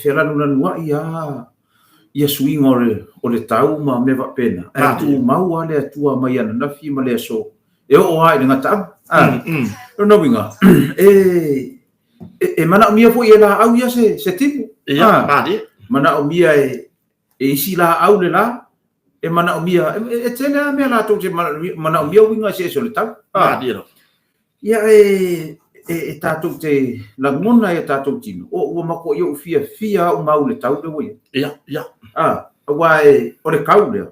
wheranunanua ia suinga o le tau ma me vapena. Tu mau ale atua mai ana nafi ma le aso. E o ai le ngata. No winga. Mana mia fo ia la au ia se tipu. Mana mia e isi la au le la. Mana mia tena me la to mana mia winga se so le tau. Ia tātou te langona e tātou tino. O mako i o fia o mau le tau le woi. Ia. Awa o le kau lea.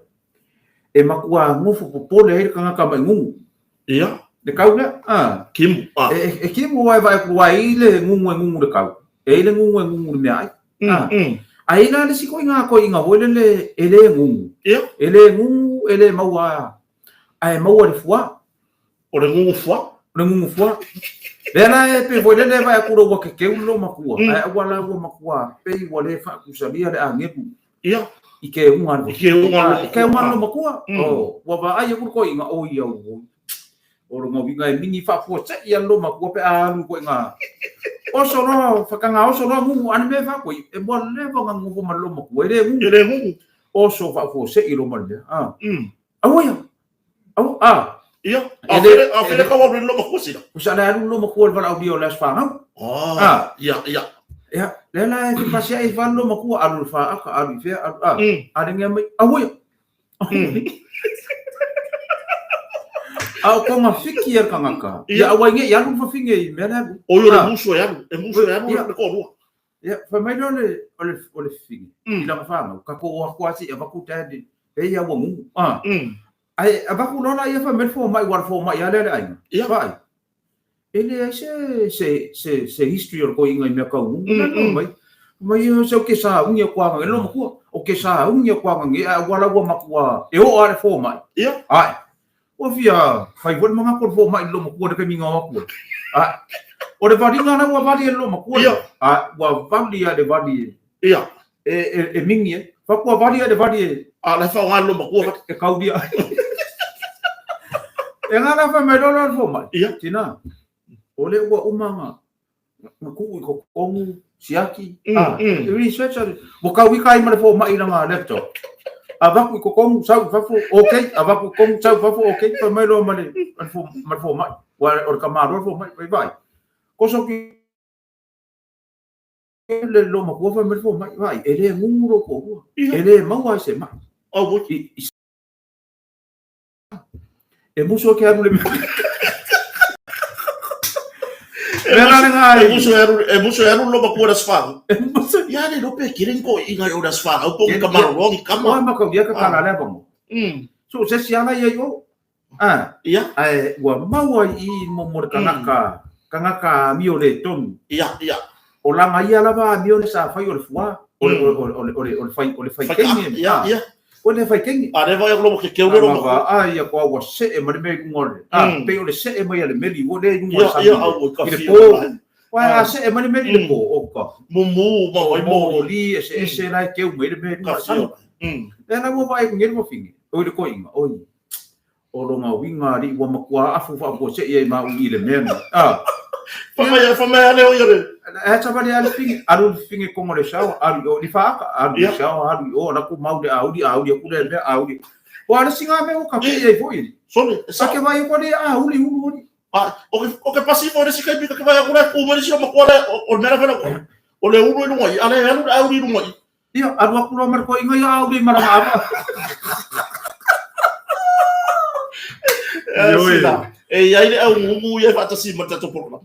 E mako a ngofo popole e kanga mai ngungu. Ia. Le kau lea. Kimu. E kimu wai kuai le ngungu le kau. E le ngungu le mea ai. Ai la le siko inga ko inga wole le ele ngungu. Ia. Ele ngungu ele maua. Ai maua le fua. O le ngungu fua. Le ngungu fua. Lena pe foi le vai akuro wa ke ulo makua. Ai wala wa makua. Pe wale fa kusalia le angebu. Ia. Ike unga lo makua. Wa va ai ko inga o ia o. O ro ngovinga e mini fa fo tse ia lo makua pe alu ko inga. O so no fa kanga o so no ngu an me fa ko e mo le va ngu ko malo makua le ngu. O so fa fo se ilo mal. Awoya. Ia, afere ka wa lo makusi. Usala lu lo makua vala audio las fa. Ia. Ya, lela e pasia e valo makua alu fa aka alu fe adenga mai awoya. Au ko ma fiki er kangaka. Ya awange ya lu fa finge mena. O yo le muso ya, le ko ru. Ya, fa mai ole finge. Ila fa ma ka ko wa kwasi e ba ku tadi. E ya wa mu. Ai abaku lona ia fa melfo mai war fo mai ale ai. Ia vai. Ele se history or going ai me ka un. Mai so ke sa un ia kwa ngelo mo o ke sa un ia kwa ngi wala wa makua. E o are fo mai. Ia. Ai. O via fai bon manga ko fo mai lo mo ko de minga wa ko. Ai. O de vadi ngana wa vadi lo mo ko. Ai wa vadi ya de vadi. Ia. E mingi. Fa ko vadi ya de vadi. La fa wa lo mo ko e kau dia. E ngana fa me dolar fo mai. Ia. Tina. Ole ua umanga. Maku ko kongu siaki. Researcher. Mo ka wi kai mara fo mai na laptop. Avaku ko kongu sau fa fo okay. Avaku kongu sau fa fo okay. Pa mai lo mane. Mar fo mai. Wa or kamaro fo mai vai. Ko so ki le lo ma ko fa mer fo mai vai. Ele nguro ko. Ele mau ai se mai. O e muso ke aru le muso eru lo makua das fa. Ya le lo pe kiren ko inga o das fa. O po kamaro rongi kama. Ma ka dia ka kala le bom. So se siana ia yo. Ia. Ai wa mau ai mo kangaka mi o le ton. Ia. O la mai ala va mi o le sa fai o le fua. O le fai kengi. Ia. O le fai kengi. Are vai lo ke ke lo mo. Ai ya ko wa se e mari me ngol. Pe o le se e mai ale meli o le ngol sa. Ia au ka fi. Wa se e mari meli le ko o ka. Mo vai mo li se na ke o mai le me ka sa. Na mo vai ngel mo fingi. O le ko inga. O lo nga winga ri wa makua afu fa ko se e ma u ile me. Fa mai le o yore. Essa vale a finge, a finge como le chao, a li fa, a li chao, a li o na ku mau de audi ku le audi. O ala singa me o ka pe e foi. Sone, sa ke vai ko le uli. O que pasivo de sika que vai agora ku mari sio makua o mera fela ko. O le ulu no ai, ale audi no ai. Ia, a ku lo mar ko inga ya audi mara apa. E ai le au ngu ia fa tasi mata to por.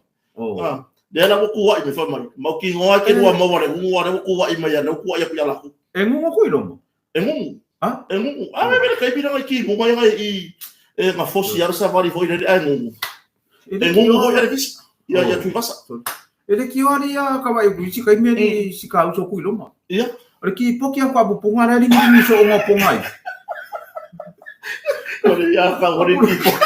Dela mo kuwa i me fa mai. Mau ki ngoa ke rua mau re ngu re kuwa i mai na kuwa ia pia la ku. E ngu ko ilo. E ngu. E ngu. Me kai pina mai ki mo mai i nga fosi ar sa vari foi re ngu. E ngu ho ia vis. Ia tu pasa. Ele ki ori ya ka vai buisi kai me ni si ka uso ku ilo ma. Ia. Ore ki poki a kwa bupunga re ni so ngo pongai. Ore ya ka ore ki poki.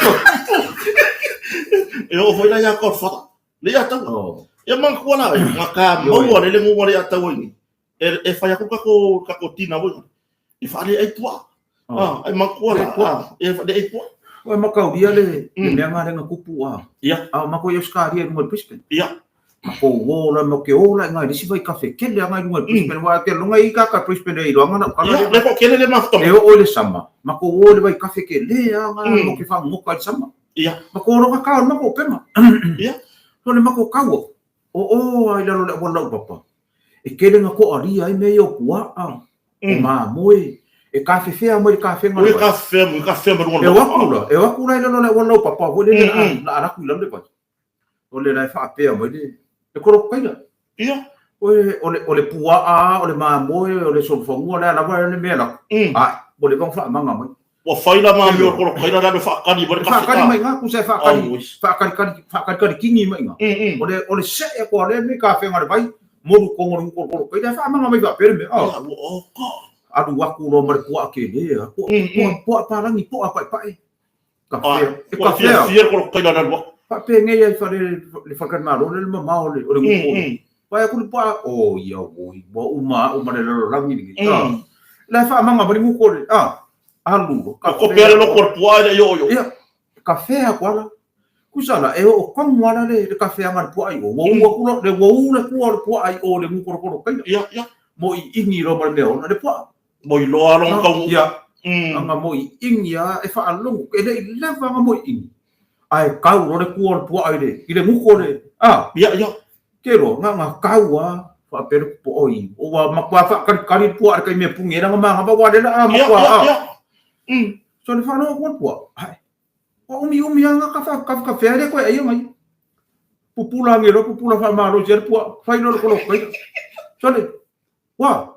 E o foi na ya ko fata. Le ya tau. E man ko na maka mo le ngu le ya tau ni. E fa ya ko ka tina wo. E fa le ai tua. Ai man ko na. E fa le ai tua. O maka dia le me nga nga kupu Ia. Mako yo ska dia mo pisken. Ia. Mako wola mo ke ola ngai disi vai kafe kele ngai ngai Brisbane wa ke lunga i ka Brisbane i longa na Ia, le ko kele le mafuta. e o le sama. Mako wola vai kafe kele ngai mo ke fa mo ka sama. Ia. Mako ro ka mako pema. Ia. Tole mako kawo. O ai lalo le wala papa. E kele ngako ari ai me yo kua a. O ma moi. E kafe fea mo kafe ngai. O kafe mo E wakula lalo le wala papa. Wo le la ara ku lamle pa. Ole lai fa pe mo de. E koro kaina. Ia. Ole pua ole mamoe, ole solfongu, ole lava ole mela. Ole bang fa manga mai. Wa faila ma mi koro kaina na fa kani ba fa kani mai nga ku se fa kani kingi mai nga. Ole se e ko ole me ka fe ngar vai. Moru ko ngor koro kaina fa manga mai va per me. Adu waku lo mar pua ke le. Pua parangi pua pai. Kafe. Ia koro kaina na pa pe ngai ai fa le fakan malo le mama ole ngoko pa ya ku pa o ia o uma le rangi ni la fa manga bari ngoko le alu ko pere lo corpo ai yo ia café agora kusala e o como ala le café angar po ai o ku lo le le po ai o le ngoko kai ia mo i ingi ro mar leo le po mo i lo alo ka ia anga mo i ingi e fa alu e le leva mo i ai kau ro le kuor po ai le ile muko le ia kero nga kau fa per po oi o wa makwa fa kari po ar kai me pungera nga nga ba wa le makwa so le fa no po ai o umi nga ka fe le ko ai mai pupula ngero pupula fa ma ro jer po fa no ko kai so le wa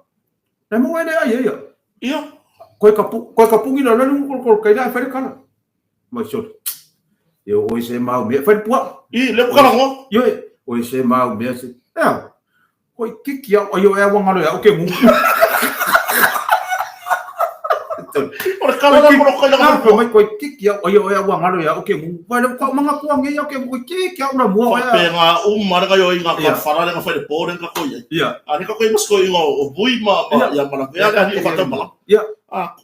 le mo wa le ai ia ko ka pungi le ko kai la fa le kana ma so eu hoje mal me foi pua le kala ngo yo hoje mal me se foi que eu é uma malo o que mu por kala la por kala ngo foi que eu é uma malo o que mu vai ko manga ko nge o que mu que una mo ya pega marga yo inga ka farale ka foi por enga ko ya ani ka ko isko inga o bui ma ya mala ya ka ni ka mala ya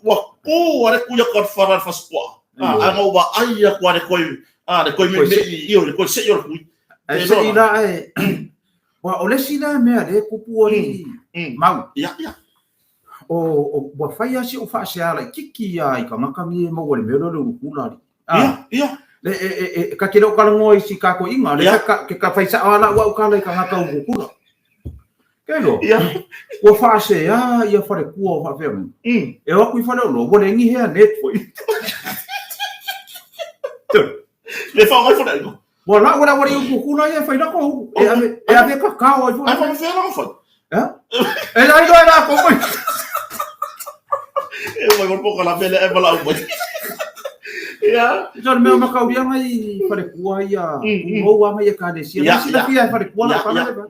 wa ko are ku ya ka farale fa spo anga wa ai ya ko are ko le koi me io le koi se io kui se ila wa ole sila me ale kupu ori mau ia o wa fai asi o fa se ala kiki ai ka makami mo le melo le ukula ia le ka kero ka ngo isi ka ko inga le ka fai sa ala wa ka le ka ngaka ukula kelo ia o fa se ia fa le ku o fa fe e o ku fa le lo bo le ngi he net foi le fa mai fora no wala eu kuna ia fai na ko e ave kakao ai fa fe na fa e ai do era ko mai e vai por pouco la bela e bala o ia já me uma caudia mai fare kua ia o wa mai ka de sia se la fia fare kua la para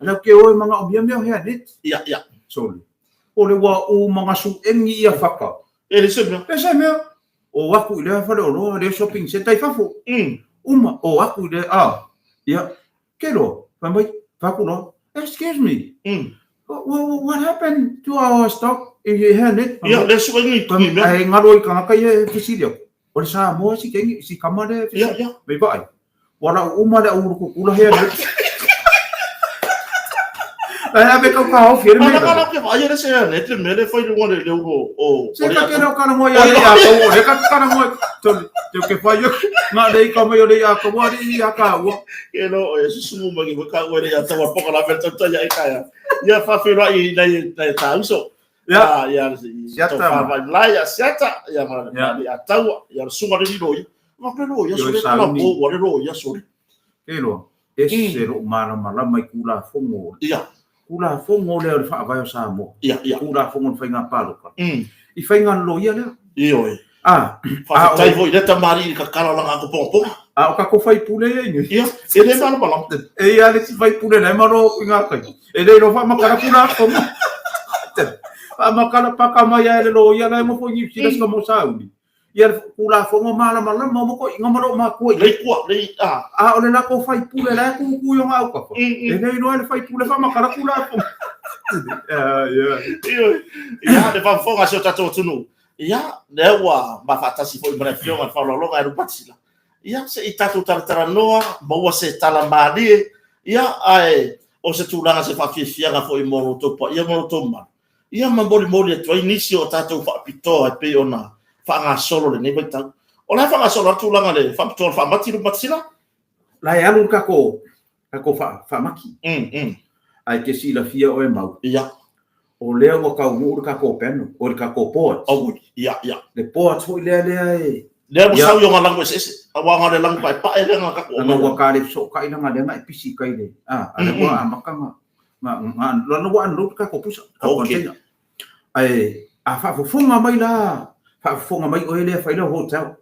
na ke o manga obia me he net ia soli o le wa o manga su engi ia faka ele se me o aku ile fare o lo le shopping center i fafo uma o aku ile ia kero mai fakulo excuse me what happened to our stock in your hand ia le su ngi me ai ngalo i ka kai fisidio o le sa mo si kengi si kamare ia me vai wala uma le uru ku kula he ai be ka o firme ana ke vai ele se net me le foi no le o se ka ke no kana mo ya o le ka kana mo to ke fai ma le ka mo yo le ya ko wari ya ka wo ke no e su mo ngi ka wo le ya ta wa poka la verta ta ya ka ya fa fe rai dai ta uso ya ta va la ya siata ya ma ya ta ya sunga de ro ma pe ro ya so le la bo wo ro ya so ke lo ese ro mala mai kula fongo ia kula fongo le fa vai o sa mo ia kula fongo fa nga palo ka i fa nga lo ia le io fa tai voi le tamari ka kala la ko pompo o ka ko fai pule ni ia e le mano bala e ia le fai pule le maro nga ka e le no fa makara kula fongo makala pa ka mai le lo ia le mo fo ni si le mo saudi ia kula fongo mala mo ko nga maro ma ko le ko le o le la ko fai pule la ku yo nga ko e le no le fai pule fa makara kula fongo ia le fa fonga so tato tunu ia le wa ma fatasi fo ibra fio ma fa lo nga ru patila ia se i tato tartara noa mo wa se tala mali ia ai o se tulanga se fafifianga fo i mono topa ia mono toma ia mamboli atu inisi o tatou faapitoa e pe ona faagasolo lenei maitau o le faagasolo atulaga le faapitoa le faamati lu matisila lai alu kako faamaki ai ke silafia o e mau ia o lea ua kaumu le kako peno o le kako pot ia le pot foi lea le musau yo ngalang wes awanga le lang pai pai le ngaka ana wa ka le so ka ina ngale ngai pisi kai le ana wa amakanga ma lo wa anu ka ko pusa okay ai a fa fonga mai la fa fonga mai o ele fa ile hotel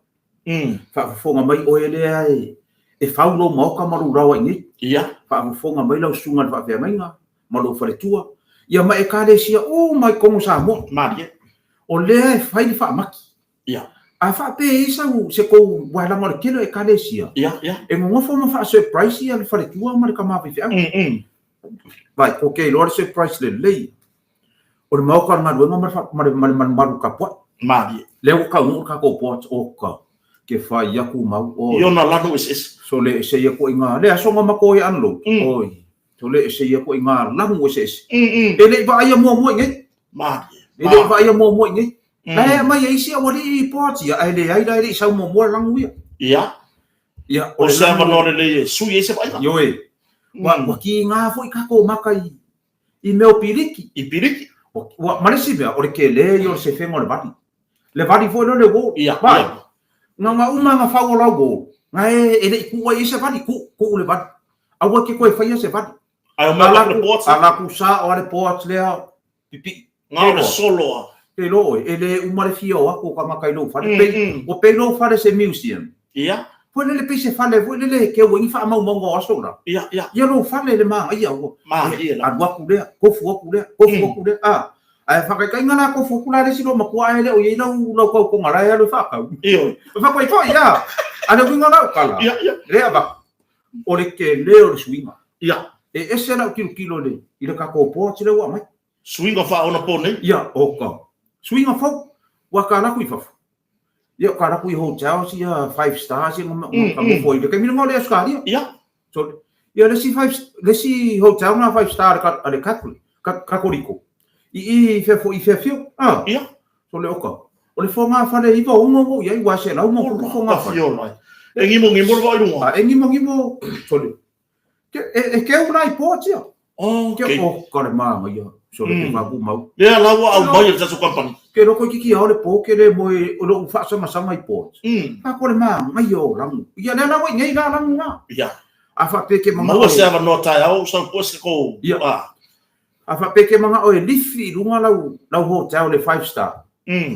fa fonga mai o ele ai e fa lo mo ka maru rawa ni ia fa fonga mai la sunga fa fa mai nga ma lo fa le tua ia ma e ka le sia o mai ko sa mo marie o le fa ile fa maki ia a fa pe isa se ko wala mo kilo e kalesia ia e mo fo mo fa surprise ia le fale tua ma ka ma fi vai okay lord surprise le o mo ka ma do ma ka po mari le o ka no ka ko po o ka ke fa ia ku ma o yo na lanu is so le se ia ko inga le so ma ko ia anlo oi to le se ia ko inga lamu is ele ba ia mo ngai mari ele ba ia mo ngai ai mai ai sia wali poti ai le sa mo langu ia o se va no le su ye se vai yo wa ki nga foi ka ko makai I meu piriki wa marisi be o ke le yo se fengo le badi foi no le go ia nga uma nga fa la go nga ele ku wa se badi ku le badi a wa ke ko fa se badi ai ma la report ala ku sa o report le pipi nga solo Te lo ele umare fio ako ka makai lo fa o pe lo fa se museum ia foi le pe se fa le foi le ke o fa ma mo aso la ia ia lo fa le ma ia o ma ia a wa ku le ko fu ku le ai fa ka ngana ko fu ku la le silo ma ku ai le o ye lo ko ngara ya lo fa ka io fa ko to ia ana ku ngana kala ia le aba o le ke le o swinga ia e ese na kilo le ile ka ko po tile wa mai swinga fa ona pone ia o ka swinga fo wa ka na ku fa ia ka na ku hotel si 5 stars ia mo foi de que me ngole escalia ia so ia le si hotel na 5 star ka ale ka koriko I fe fio ia so le oka o le fonga fa le iva ungo ia wa se la ungo ko fonga fa fio lai e ngimo vai runga e ngimo so le ke una ipotia ke o ka le mama ia so le ma ku mau le la wa au mai sa su company ke no ko ki ole po ke le mo o lo fa sa ma ipot ka ko le mama mai yo lang ia le la wa ngai la lang na ia a fa pe ke mama mo se ava nota au sa pos ko ia a fa pe ke mama o lifi lunga la hotel le 5 star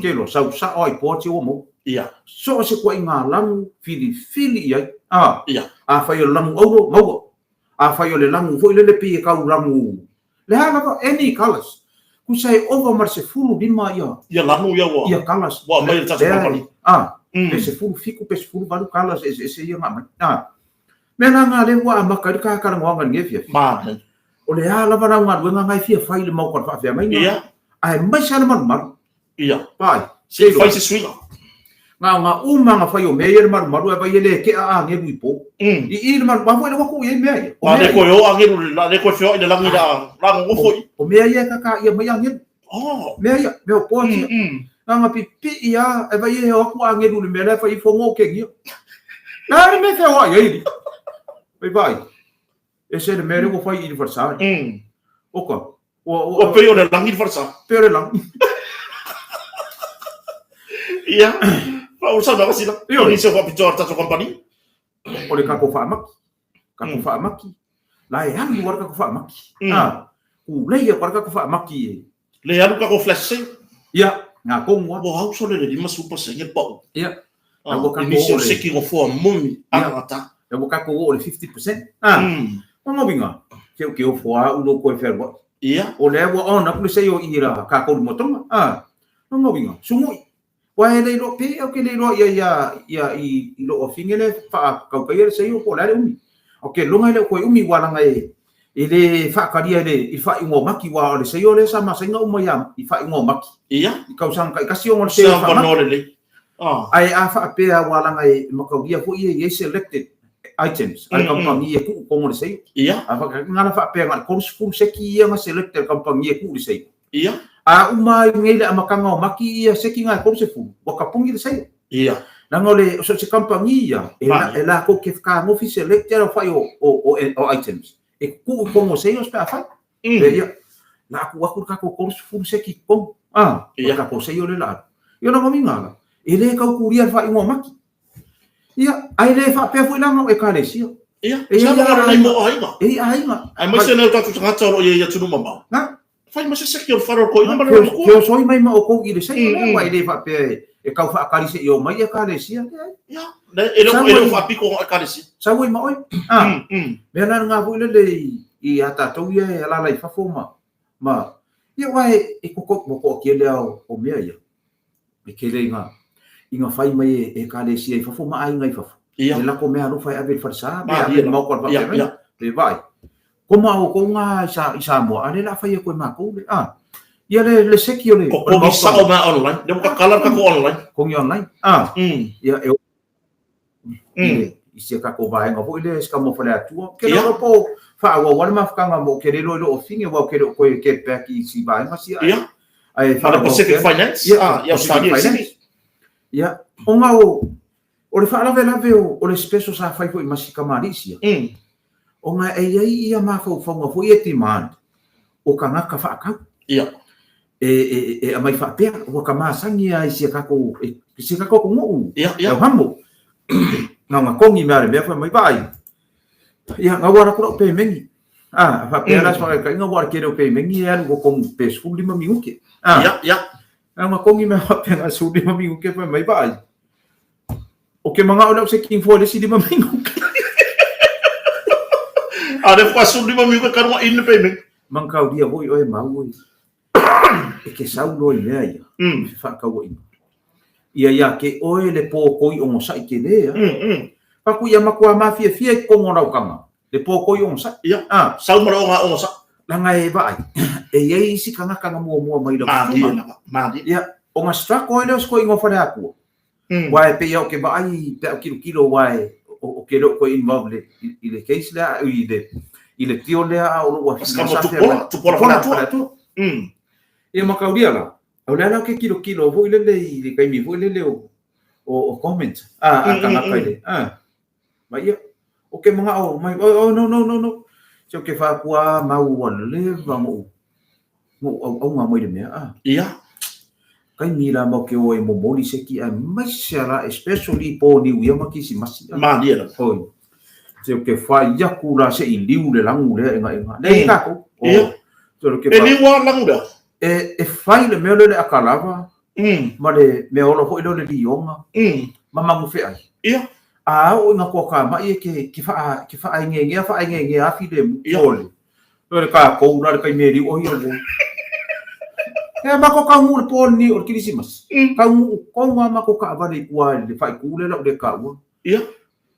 ke lo sa o ipot o mo ia so se ko inga lang fili ia ia a fa yo lang o mo a fa yo le lang fo le pe ka lang le ha any colors ku sai over mar se fulu bima ia lanu ia wa ia colors wa mai ta company se fulu fiku pe fulu balu colors se ia ma mena nga le wa ma ka ka nga ngefia ma o le ala bana nga nga ngai fia fai le mau ka fa mai ia ai mai sa man ia pai se fai se swinga nga uma nga fai o me ye man maru ba ye le ke a nge bu po I man ba foi le ko ye me o le ko yo a nge la le ko fio ile langi da la ngo foi o me ye ka ye me nge me ye me o po nga pipi ia e ba ye o ku a nge lu me le fai fo ngo ke ngi na me fe wa ye vai ese le me ko fai aniversário oka o pe o le langi forza pero lang ia pa usa da sila io ni se va pitor ta company o le kako fa maki la e han luar kako fa maki u le ia par kako fa maki le alu kako flash ia nga kongwa bo hau so le di masu pa se nge pa ia bo kako ni se ki go fo mumi ata e bo kako o le 50% mo binga ke o fo a uno ko fer bo ia o le bo ona ku se yo ira kako mo tonga mo binga sumui wa ele lo pe o ke le lo ia I lo ofingele fa ka ka ia se yo ko la umi o ke lo ngai le ko umi wala ngai ele fa ka dia le I fa ngo maki wa le se yo le sama se ngo mo ya I fa ngo maki ia ka usang ka si ngo se fa no le ai a fa pe wala ngai mo ka ia fo ia selected items ai kampangia ku ko mo sei ia ava ngana fa pe ngal ko school seki ia nga select kampangia ku sei ia a uma ngele amakanga maki ia seki nga ko se fu wa kapungi sei ia nangole so se kampangia ela ko ke ka mo fi select era fa o items e ku ko mo sei os pa fa ia na aku ka ko fu seki ko ka ko sei o le la yo no minga ele ka kuria fa ingo maki ia ai le fa pe foi lango e kalesia ia sa mo na mo ainga ai mai se na ka tu nga tsoro ye ya tunu mama na fai mas se que eu faro ko ma ko soi mai ma o ko i le sei mai le fa pe e ka fa kalise yo mai e kalesia ia ele fa piko e kalesia sa oi ma oi me na nga vo le i ata to ye la la fa foma ma ia wai e ko ko ke le o me ia e ke le nga inga fai mai e kalesia i fa foma ai ngai fa e la ko me anu fai ave fa sa me ave mo ko pa le vai como ko nga isa mo ale la fai ko ma ko ia le seki ole ko sa o ma online de ka kala ka ko online ko online ia isi ka ko vai nga vo ile ska mo fa tua ke no po fa wa wa ma fa nga mo ke le lo o finge wa ke ko ke pa ki si vai ma si ia ai fa Pacific Finance ia study ia onga o le fa la vela veo o le speso sa fai foi masika marisia onga ia ma fa nga foi e demand o kanga ka fa ka ia e mai fa pe o ka ma sangi ai si ka ko ngo ia hamo nga kongi mare me fa mai vai ia nga wara ko pe mengi fa pe la sa ka nga wara ke pe mengi ia ko kong pe school 5 minuto ia nga kongi me fa pe nga su 5 minuto ke fa mai vai o ke mga ola se king for si 5 minuto de fa su 5 minuto ka no in pe mengi mankau dia voi o e mau e ke saulo i lea ia fa ka wo ia ke oe le po koi o sa ke le pa ku ia makua mafia fie ko ngona kama le po koi o sa ia sau mara o sa langa e vai e ia isi kanga mo mai la madi ia o nga struck oe le ko ingo fa aku wai pe ia ke vai pe kilo wai o ke lo ko involve le case la i le tio le o wa tu por tu e makauria la o le ke kilo vo ile le kai mi vo ile o comment kanga kai le ma ia o ke mga o mai no so ke fa kwa mau le va mo nga mo ile me ia kai mi la mo ke o e mo moli se ki a mai sera especially po ni u ma ki si masi ma dia la oi so ke fa ya ku la se i liu le langu le nga le ka ko so ke e ni wa langu da e fai le meo le akalava ma le meo lo ho le lionga ma mangu fe ai ia o nga ko ka ma ye ke fa ai nge a fi le ole le ka ko na le kai meri o yo e ma ko ka mu po ni o kirisimas ka mu ko ma ko ka va le kwa le fai ku le le ka u ia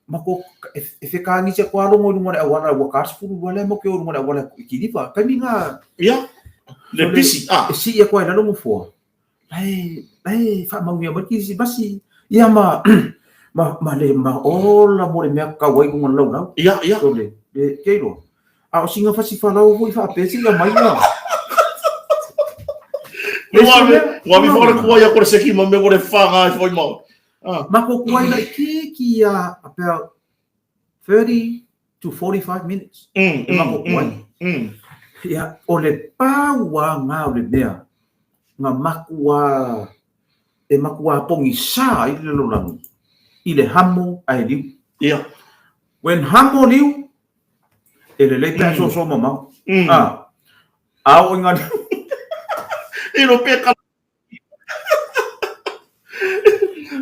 ma ko e fe ka ni se kwa lo mo le awala wa ka spu wala mo ke o mo le awala ki diva ka minga ia le pisi si ia kwa lo mo fo ai fa ma mi ki si basi ia ma le ma ola mo le me ka wai ko lo na ia so le ke lo o singa fa si fa la o fa pe si la mai na wa mi fora ko ia por se ki mo me por fa ga foi mo ma ko kwa ina ki about 30 to 45 minutes ma ko kwa ia o le paua nga o le mea nga makua pongi sa i le lolangu i le hamo ai liu ia when hamo liu e le leita so mama o nga i lo peka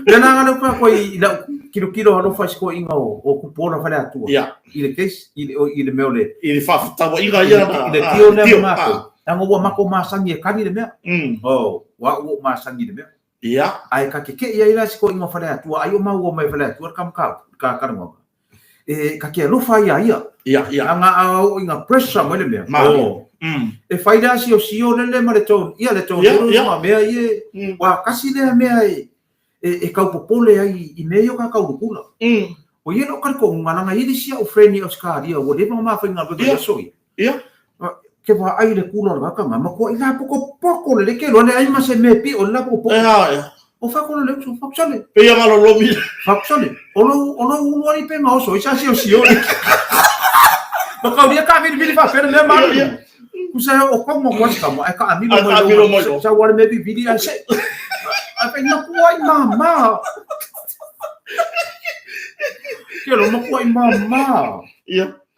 Pena ngana pa ko i la kilo halo fa ko inga o kupona fa le atua i le case i le meole i le fa tawa inga ia i le tio le mako tango wa mako masangi e kani le mea wa masangi le mea ia ai ka ke ia ila ko inga fa le atua ai o ma o mai fa le atua kam ka ngwa e ka ke lo fa ia anga o inga pressure mo le mea e faida si o le ma le ton ia le ton ma mea ie wa kasi le mea e kau popole ai i meio ka kau kula o ye no kan ko ngana ngai sia o freni o skaria o de ma fa nga be soi ke va ai le kulo ga ka ma ko ina poko le ke lo le ai ma se me pi o la poko o fa ko le so fa sole pe ya malo lo mi fa sole o no uno ai pe ma o so isa si o ma ka dia ka vi fa fer le ma ku sa o ko mo was ka mo ai ka ami mo sa wa me bi video ai se ai na ko ai mama ke lo mo ko ai mama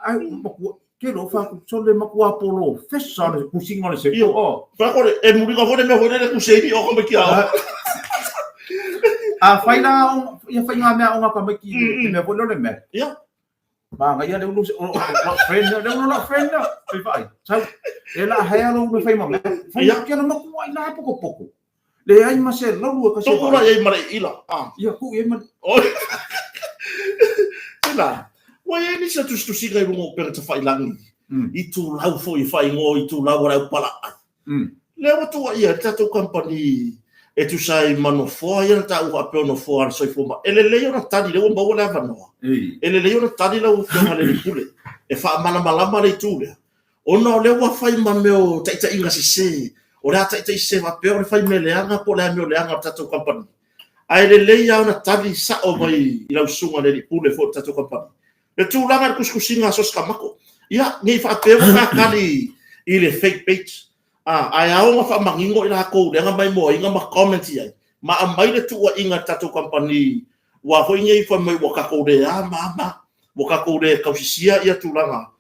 ai mo ke lo fa so le makua polo fesa le kusinga le se o fa ko e muri ko me ho le kusei o ko me ki a faina ia faina me o ka me ki me ko le me ba nga ia le lu friend le lu friend pe vai sa e la ha lo me faina me faina ke no makua ina poko le ai ma se lo lu ka se ko la ia mare ila ia ku ia ma la wa ye ni sa tu siga mo per te fai langi I tu lau fo I fai ngo I tu lau rau pala le wa tu ia tato company e tu sai mano fo ia ta u ape no fo so fo ma ele le yo na tadi le mo wala va no ele le yo na tadi la u fo le pule e fa mala le tu le o no le wa fai ma meo ta inga se o la ta se va pe o fai me le anga po le me le anga tato company ai le ya na tadi sa o mai I la sunga le pule fo tato company le tu langa kuskusinga so skamako ia ngi fa pe fa kali I le fake page ai au ma fa mangingo ina ko le nga mai mo inga ma comment ai ma mai le tu wa inga tato company wa ho ngi fa mai wa ka ko de mama wa ka ko de ka sia ia tu langa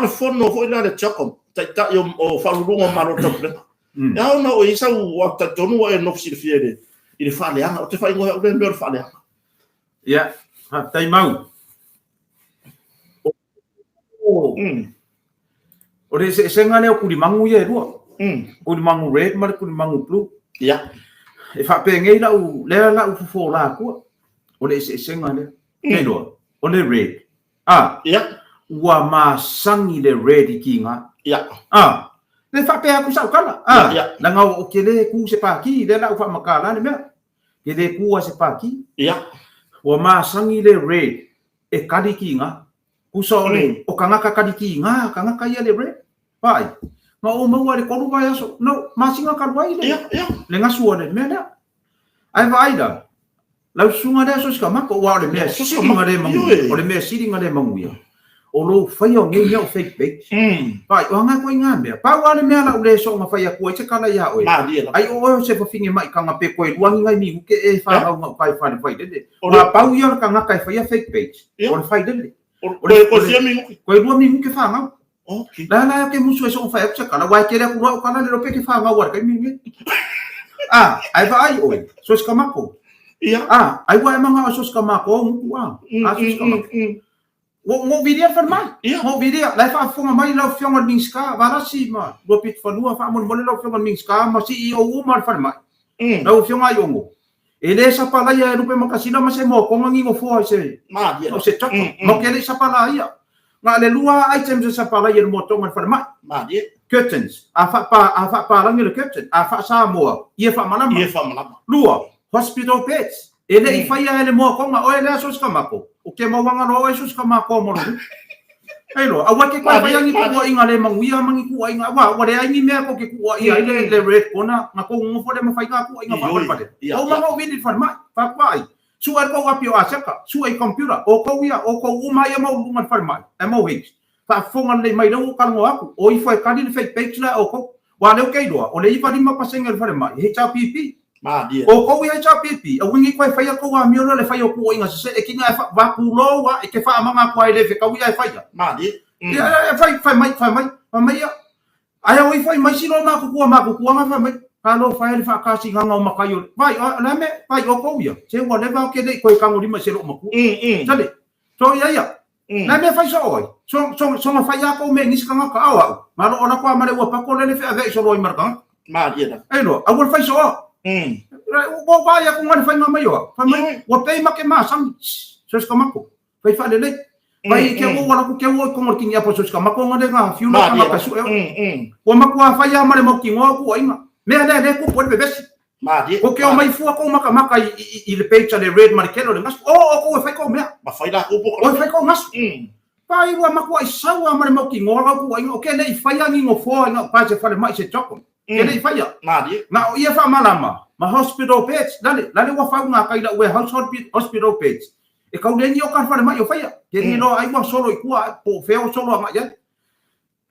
le fono ho ina le chakom ta yo o fa lu ngo ma ro to le ya no o isa wa ta tonu wa no si fiere I le fa le anga o te fa ngo le me fa le anga ia ha tai mau o le se ngane o kuli mangu ye rua kuli mangu red ma kuli mangu blue ia e fa pe ngei la u fo la ku o le se ngane nei do o le red ia wa ma sangi le red kinga ia le fa pe aku sa kala la nga o kele ku se pa ki le la u fa makala le me ke le ku se pa ki ia wa ma sangi le red e kadi kinga kuso le o kanga kakadiki nga kanga kaya le bre pai ma o mo wale ko ruwa yaso no masinga ka ruwa ile le nga suone me na ai vai da la sunga da so ska mako wa le me so nga le mangu o le me siri nga le mangu ya o lo fai o ngi o fake page pai o nga ko nga me pa wa le me la le so nga fai ko e kala ya o ai o se fo finge mai kanga pe ko ruangi ngai mi ke e fa nga kai fa fai de o pa u yo kanga kai fai fake page o fai de o sia mingu ko dua minggu ke fanga okay la ke musu so fa ek kala wa ke ku ro kana le pe ke fanga wa ke mingi ai va ai oi so skamako ia ai wa manga so skamako mu so skamako mo video fa mai mo video la fa funga mai la fiona mingska va la si ma do pit fa lua fa mo la fiona mingska ma si o ma fa mai la fiona yongo ele sa pala ya rupe makasina ma se mo ko ngi mo fo se ma dia o se tok mo ke le sa pala ya nga le lua items sa pala ya mo to ma fa ma dia curtains a fa pa la ngi le curtain a fa sa mo ia fa malama lua hospital beds ele I fa ya ele mo ko ma o ele so ska mako o ke mo wanga no so ska mako mo Hello, awa ke kwa yang ko inga le manguia mangi ku inga wa le ai me ko ke ku ia le red kona nga ko ngo fo le ma fai nga ku inga fa pa de o ma o vini fa ma fa pai su ar ko apio asaka su ai computer o ko ia o ko uma ia ma lunga fa ma e mo hit fa fonga le mai no ka ngo aku o I fa ka di fake page la o ko wa le ke do o le I fa di ma pa senga fa ma he cha pp ma dia o ko ia cha pp o wingi ko fa ia ko wa mi le fa yo ku inga se e kinga va ku lo wa e ke fa ma ko ai le fe ka ia fa ia ma dia fai mai ai oi fai mai sino ma ku ma fa mai halo fai le fa ka si nga ma ka yo vai na me vai o ko ia se wa le va ke le ko ka ngori ma se lo ma ku sale so ia na me fai so oi so ma fai ya ko me ni ska nga ka awa ma lo ona kwa ma le wa pa ko le fe ave so lo mar ka ma dia ai lo a wo fai so wo va ya ko ngari fai nga mai yo fa mai wo pe ma ke ma sam so ska ma ko fai fa le Pai ke wo wala ku ke wo ko ngor kinga po so ska ma ko ngade nga fiu na ka su wo ma ku fa ya ma le mo kingo ku inga me le ku po be besi Madi. Ko ke o mai fua ko maka i le page le red markelo le ngas. O ko fai ko mea. Ma fai la ko po. O fai ko ngas. Pai wa makua i sawa ma mo ki ngora ko ai o ke nei fai ani ngo fo nga pa se fale mai se choko. Ke nei fai. Madi. Na o ia fa malama. Ma hospital beds lale wa fa nga kai la warehouse hospital beds. E kau le ni o ka fale mai o fai. Ke ni no ai wa solo i kua po feo solo ma ya.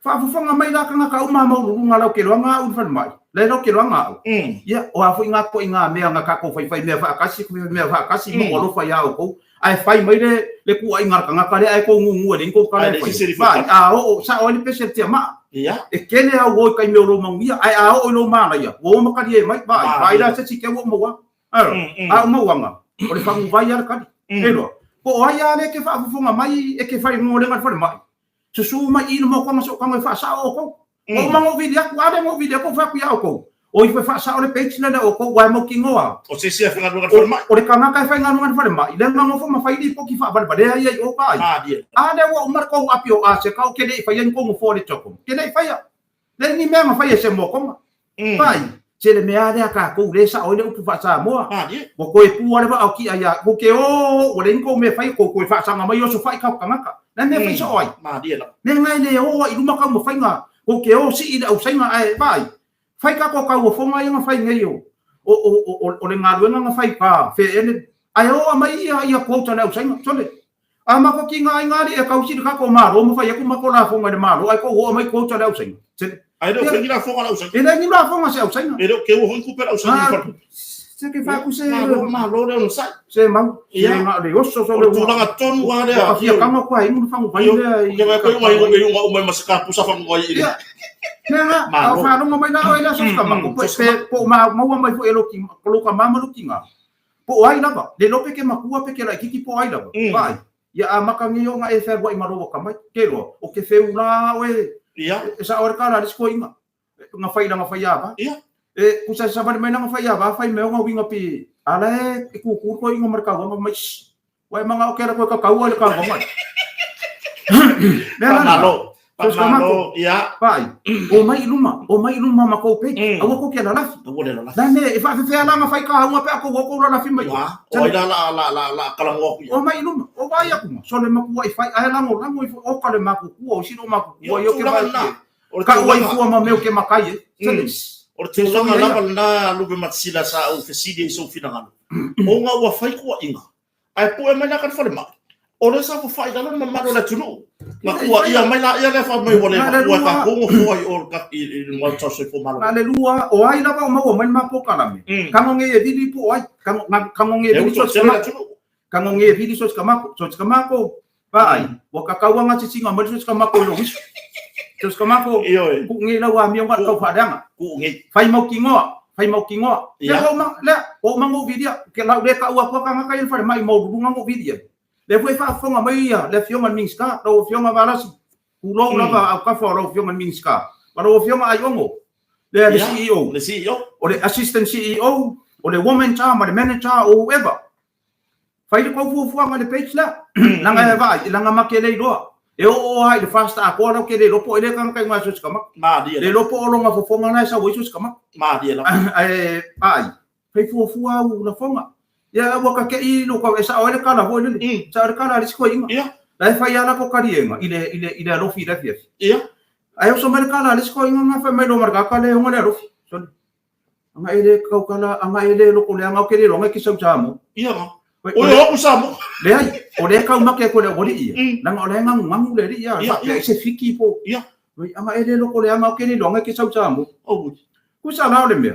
Fa nga mai la ka nga ka uma mo lu nga la ke lo nga un fale mai. Le no ke lo nga. Ya o afu nga ko nga me nga ka ko fai me fa kasi ko me fa kasi mo lo fa ya o ko. Ai fai mai le ku ai ngar kanga kale ai ko ngu le ko kale fai a o sa o ni pese te ma ia e kene a wo kai me lo mangia ai a o lo ma ya wo ma ka die mai vai la se ke wo mo wa a mo wa nga o le fangu vai ya ka ero ko ai ya le ke fa fu nga mai e ke fai mo le ngar fa mai su mai ino mo ko so ka mai fa sa o ko o ma mo video ku ade mo video ko fa ku ya o ko o i fa sa o le page na o ko wa mo ki ngoa o se se fa ngar fa mai o le kanga kai fa ngar fa mai le nga mo fa mai di po ki fa ba de ai o kai a de wo mar ko apio a se ka o ke de fa yen ko mo fo le choko ke de fa ya le ni me ma fa ye se mo ko pai se le me ade ka ko le sa o le u fa sa mo o ko e pu ale ba o ki aya ko ke o le ko me fa ko fa sa nga mai o so fa ka kanga na me fa so oi ma di la ne ngai le o i lu ma ka mo fa nga ko ke o si i da o sa nga ai bai fai ka ko ka wo fonga ia fai ngai o le ngaru nga fai pa fe ene ai o mai ia ko tana o sai tole a ma ko ki ngai ngari e ka usi ka ko maro mo fai ko ma ko la fonga de maro ai ko wo mai ko tana o sai ai do fai la fonga la o sai ene ni la fonga se o sai e do ke wo hon ku pe la o sai se ke fa ku se maro le o sai se ma ia nga le osso so le tu nga ton wa de a ia ka ma ko ai mo fa mo fai le ke ko mai masaka pusa fa mo ai Nega, au fa no mai na oi la sos ka ma ko po ma mai fo elo ki ko ka ma lu ki nga. Po ai la ba, de lo pe ke ma ku pe ke la ki po ai la ba. Vai. Ya a ma ka ngi yo nga e fer wa i ma ro ka mai. Ke lo, o ke fe una we. Ia. Sa or ka la dis ko inga. Nga fai na nga fai ya ba. Ia. E ku sa ba mai na nga fai ya ba, fai me nga winga pi. Ala e ku ko inga mar ka wa mai. Wa ma nga o ke ra ko ka ka wa le ka wa mai. Na lo. Pamalo, ia. Pai. O mai luma ma ko pe. Awa ko ke la la. Dan e fa fe ala nga fai ka wa pe ko ko la fi mai. O la kala ngo ku. O mai luma, o vai aku. So le ma ku wa fai ala ngo o ka le ma ku o si no ma ku. O yo ke ma. Ka wa fu ma me o ke ma kai. O te longa la na lu be matsila sa o fesidi so fina ngalo. O nga wa fai ku inga. Ai po e mai na ka fa le ma. O le sa fai dalo na maro la tunu. Ma kua ia mai la ia le fa mai wole wa ka ko foi o ka i mo to se fo malo. Aleluia. O ai la ba mo mai ma po kala me. Kamo nge e vidi po ai. Kamo nge vidi so kama. Kamo nge vidi so kama ko. Pai. Wa ka ka wanga singa mo so kama ko lo wis. So kama ko. Ku nge la wa mi wa ka fa danga. Ku nge. Fai mo ki ngo. Ya o ma ngo vidi ke la de ka wa ko ka ka fa mai mo du ngo vidi. Le foi fa fonga mai ia le fionga minska do fionga varasi ulo na ba ka fo ro fionga minska ba ro fionga ayongo le CEO o le assistant CEO o le woman cha ma le manager o whoever fai ko fu ma le page la langa va langa makele do e o ai le fasta ko ro ke le po le kan kai ma so skama ma dia le lo po lo nga fo fonga na sa wo so skama ma dia la ai fai fu au la fonga ya wa ka ke i lo ka sa o le kala ho le sa le kala ris ko inga la fa ya la ko karienga ile lo fi da fi ai so mer kala ris ko inga nga fa me lo mar ka le ngole lo fi so anga ile ka kala anga ile lo ko le anga ke le lo nga ki sa mo o yo ku sa mo le ai o le ka ma ke ko le o di na nga le nga ngangu le ya fa ke se fiki po anga ile lo ko le anga ke le lo nga ki sa mo o ku sa na le me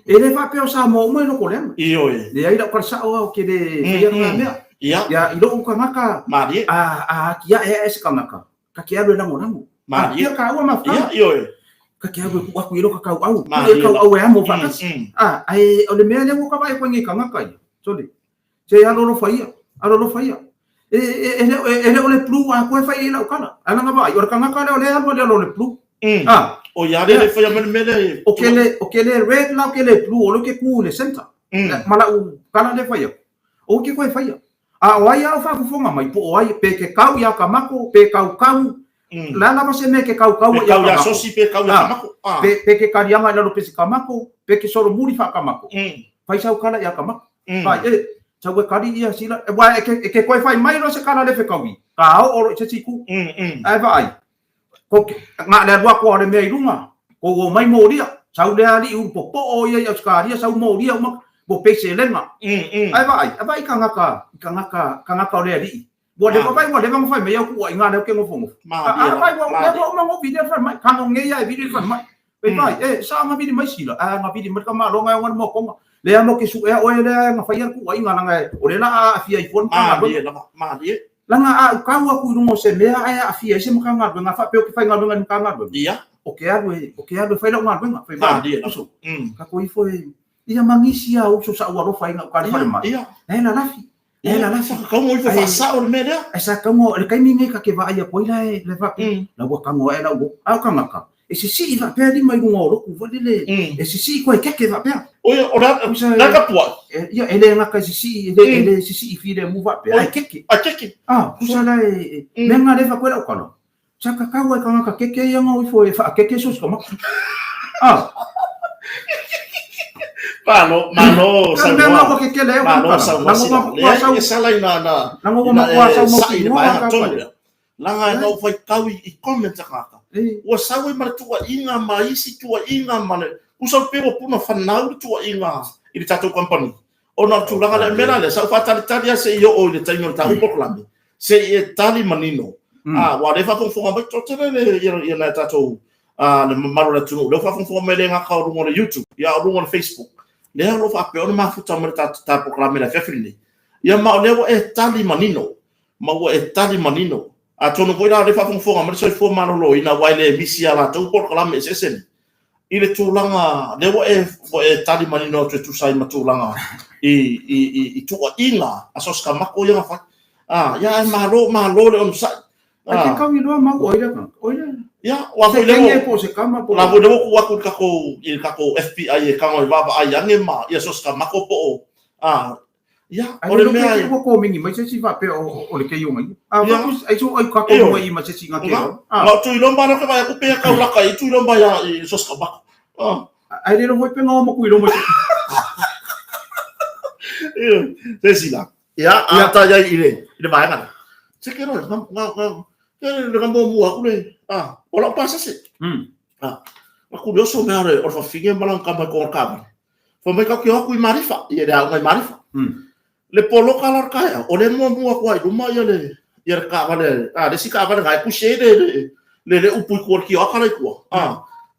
ele fa pe o sa mo mo no ko le le ai da ko sa o ke de ya na me ya ilo ko ngaka mari a kia e se ngaka ka kia lo nango mari ka wa ma fa ka kia ko ku ilo ka au ka au e mo fa ai o le me le ko ka vai ko ngi ka ngaka so le se ya lo fa ia ele o le plu a ko fa ia o kana ana nga vai o ka ngaka le le plu o ya le fa ya mele o ke le red la ke le blue o lo ke ku le center mala u kana le fa ya o ke ko fa ya a o ai au fa fonga mai po o ai pe ke kau ya ka mako pe kau la lava se me ke kau ya sosi pe kau ya kamako pe ke karianga ina lo pe kamako pe ke soro muri fa kamako fai sau kala ya kamako fa sau ke kari ia sila wa ke koi fai mai no se kala le fe kawi ka o se siku ai vai ko nga le wa ko le me irunga ko mai mo dia sau le ali un popo o ia ska dia sau mo dia ma bo pe se lenga ai vai kangaka le ali bo le vai mo le vai fai me ya ku nga le ke mo fongo vai mo le mo video fai mai kang nge ya video fai mai vai sa nga video mai sila nga video mer ka ma lo nga mo ko le mo ke su e o le nga fai ku nga nga o le na afia iphone ka ma dia langa ka wa ku no se le a afia se mo ka nga fa pe o ke fai nga nga ka nga dia o ke ado fai lo nga fai ba so ka ko foi ia mangisi au so sa wa ro fai nga ka le mai la lafi ka mo fa sa o me dia esa ka mo le kai mingi ka ke va ia ko ila le va la wa ka mo la wo au ka nga e se si va pe di mai ngo ro ku va le e se si ko ke va pe o na ka po ia ele nga ka si ele si fi le mu va pe ai ke ku sa la me nga le va ko la ko no sa ka wa ka nga ke ia ngo fo e fa ke so ko ma Mano, sa mo ke le mano sa mo sa la na ngo ma kwa sa mo ki langa no foi kawi I comment ka o sawe mar tua inga mai si tua inga mane usa pero puna fanau tua inga I tato company ona tu langa le mera le sa fa tali se yo o le taino ta po klami se e tali manino wa le fa con fo ba to le ya na tato le maro le tu le fa fo me le nga ka ro mo YouTube ya ro mo Facebook le lo fa pe ona ma futa mo ta po klami la fefrili ya ma le e tali manino ma wo e tali manino a tono foi la fa fonga ma so fo mano lo ina waile misia la to por kala me sesen ile tulanga le wo e tali manino tu sai ma tulanga I tu inga asos ka mako ya fa ya ma lo le on sa ke ka wi lo ma oira ya wa ko le po se kama po la bo le ko wa ko ka ko FBI e ka ngo baba ai ange ma ya sos ka mako po ya ole me ai ko mingi mai se si va pe o le ke yo mai ai so ai ka ko mai ma se si nga ke ma tu ilomba no ka vai ko pe ka la ka tu ilomba ya sos ka bako ai le no foi pe ngo mo ku ilomba se si la ya ata ya ile vai kan se ke no le gambo mu aku le ola pasa se ma curioso me are or fa finge malang ka ma ko ka fa me ka ki aku I marifa ia da ngai marifa le polo kalar kaya o le mo aku ai duma ia le ia ka vale de si ka vale ngai ku she le upu ko ki akala ku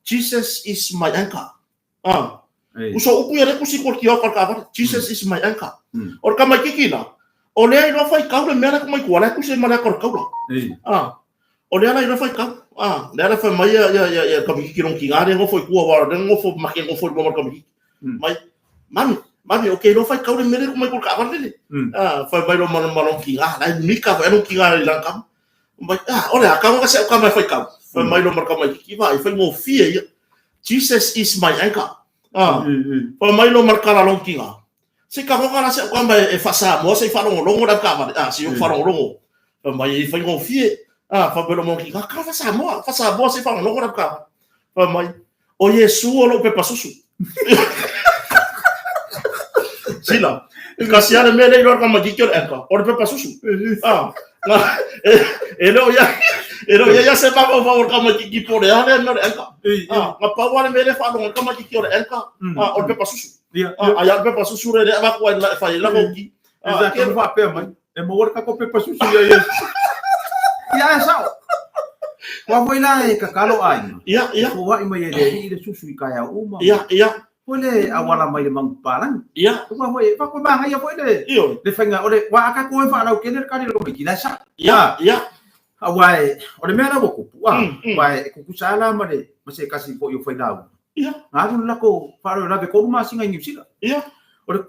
Jesus is my anchor uso upu ia ku si ko ki akala Jesus is my anchor or ka mai kikina o le ai no fai ka le mera ku mai ku ala ku se mala ko ka o le ai no fai ka le ala fai mai ya ka mi kirong ki ngare ngo foi ku wa ngo fo ma ke ngo fo mo ka mi mai mami okay no fai ka le mera ku mai ku ka va le fai mai lo malo ki la mi ka va no ki ngare la ka mai o le ka ngo se ka mai fai ka fai mai lo mar ka mai ki va fai ngo fie Jesus is my anchor fai mai lo mar ka la long ki nga se ka ngo la se ka mai e fa sa mo se fa lo da ka va si yo fa lo mai fai ngo fie fa belo mo ki ka fa sa mo se fa lo da ka fa mai o Yesu o lo pe pasusu sila kasiare me le lor ka magikyor enka o pe pasusu elo ya se pa pa o ka magiki por ya le no enka ma pa wa me le fa lo ka magikyor enka o pe pasusu ya pe pasusu re ba ko la fa la ko ki que va pe mai e mo ka ko pe pasusu ya sa wa foi la e ka kalo ai ya ko wa mai le susu ka ya uma ya Ole awala mai le mangpalang. Ya. Wa foi pa ko ba ya foi le. Le fenga ole wa aka ko fa la ke le ka le lo ki la sa. Ya. Awai ole me la boku. Wa ku kusala ma le ma se kasi po yo foi la. Ya. Ngadu la ko fa la be ko ma singa ni sila. Ya.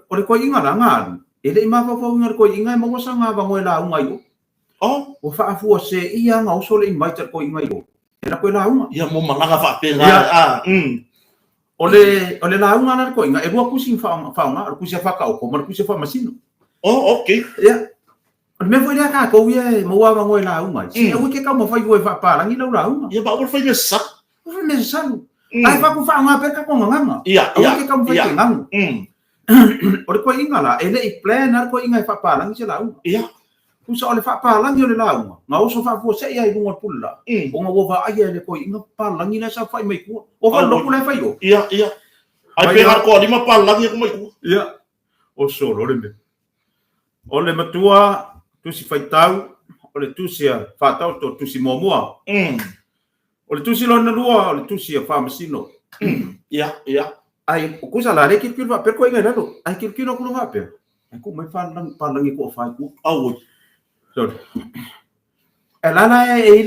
Ole ko inga la ngan. Ele ma fa ngar ko inga mo sa nga ba ngoi la unga yo. O fa afu se ia nga usole mai ter ko inga yo. Era ko la unga. Ya mo malanga fa pe nga. Ole la unga na ko inga e rua kusi fa nga kusi fa ka ko mar kusi fa masino. Okay. Ya. me foi dia ka ko ia mo wa ngoi la uma se o ke ka mo fai foi fa pa langi lo la uma ia ba o fai sa o me sa ai fa ku fa nga pe ka ko nganga ia o ke ka mo fai nganga o ko inga la ele I plan ar ko inga fa pa langi se la uma ia ku sa ole fa pa langi le la uma nga o so fa fo se ia I ngol pulla o nga wo va ai le ko inga pa langi na sa fai mai ku o fa lo ku le fai o ia ai pe ko di ma pa langi ko mai ku ia o so lo le me ole matua tu si fai tau, ole tu si a whātau to tu si mōmua. Ole tu si lona lua, ole tu si a whāmasino. Ia. Ai, o kusa la reki kiru wa perko inga raro. Ai kiru kuru hapea. Ai ku mai whanangi ko o whai ku. Au. Sorry. E lana e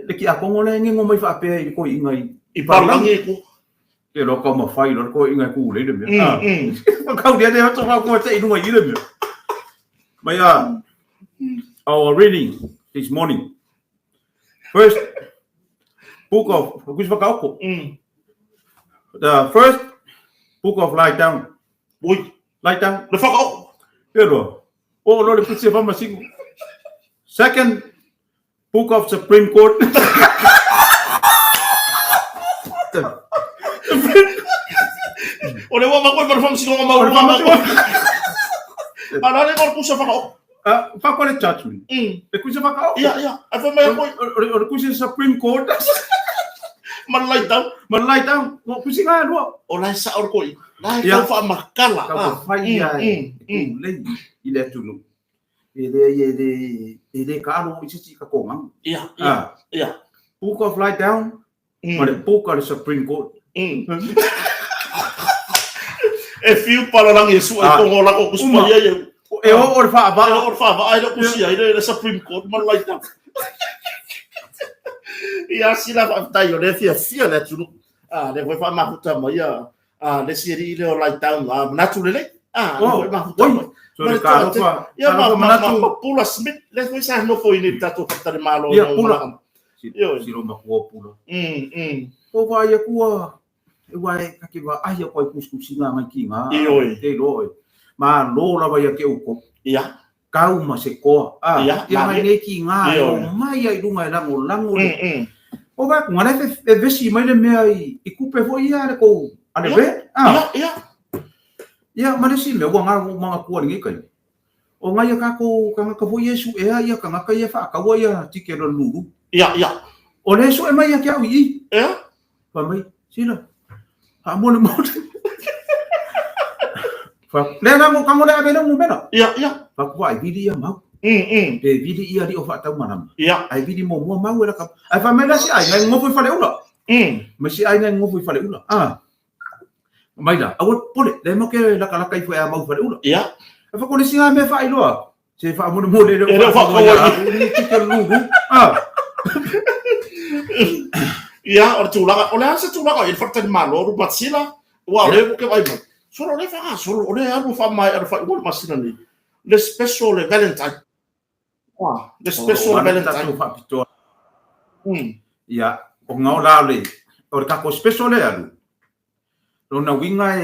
le ki a kongo le ngengo mai whapea I ko inga I whanangi ku. Ke roka ma whai lor ko inga ku le mea. Kau dia te hato whako te inunga I le mea. Mai our reading this morning. First book of the first book of Lie Down. Lie Down. The fuck out. Pero, oh Lord, put se fama singo. Second book of Supreme Court. Ole wa makoi para fama singo ma. Ala le kor pusa fuck out. Fuck the judgment. The kusa fuck out. Ia. I found my point. Or kusa Supreme Court. Man lie down. No kusa nga lo. O lai sa or koi. Lai ka fa makala. Ka fa ia. Le ile tunu. Ele ka no isi ka konga. Ia. Book of Lie Down. Or the book of the Supreme Court. E fiu para lang Yesu ai kongo la ko kuspa ia. E o fa ai lo kusia ai le Supreme Court man lai down. Ia sila fa tai o le fia le tunu. Le foi fa ma puta mai le siri le o lai down na tu le. Le ma puta. So le ka fa. Ia ma pula Smith le foi sa no foi ni tato fa malo. Ia pula. Siro ma ko pula. O va ia kua. E wai ka ke wa ai ko kuskusinga mai kinga. Te loi. Ma lo la vai ke uko. Ia. Kau ma se ko. Ia mai ne kinga. O mai ai lunga lango. O va ku ngale fe vesi mai le mea I kupe fo ia le ko. Ale ve? Ia. Ia ma le si me wa nga mga ku ni kai. O nga ia ka ko ka fo Yesu e ia ka nga ka ia fa ka wa ia tike lo lulu. Ia. O le so e mai ia ke au I. Ia. Pa mai sila. Amor. Le na mo kamo le abena mo bena. Ia. Pa ko ai vidi ia mau. Pe vidi ia di o fa tau manam. Ia. Ai vidi mo mau era ka. Ai fa mena si ai ngai ngofu fa le ula. Ma si ai ngai ngofu fa le ula. Mai da, awat pole le mo ke la kala kai fa mau fa le ula. Ia. Ai fa ko le singa me fa ilo. Se fa mo le le. Ele fa ko ni tike lugu. Ia, o tulaga, o le asa tulaga I fartan malo ru batsila. Wa le ke vai. Solo le fa solo o le anu fa mai ar fa igual masina ni. Le special le Valentine. Le special Valentine fa pito. Ia, o ngau la le. O ka ko special le alu. Lona winga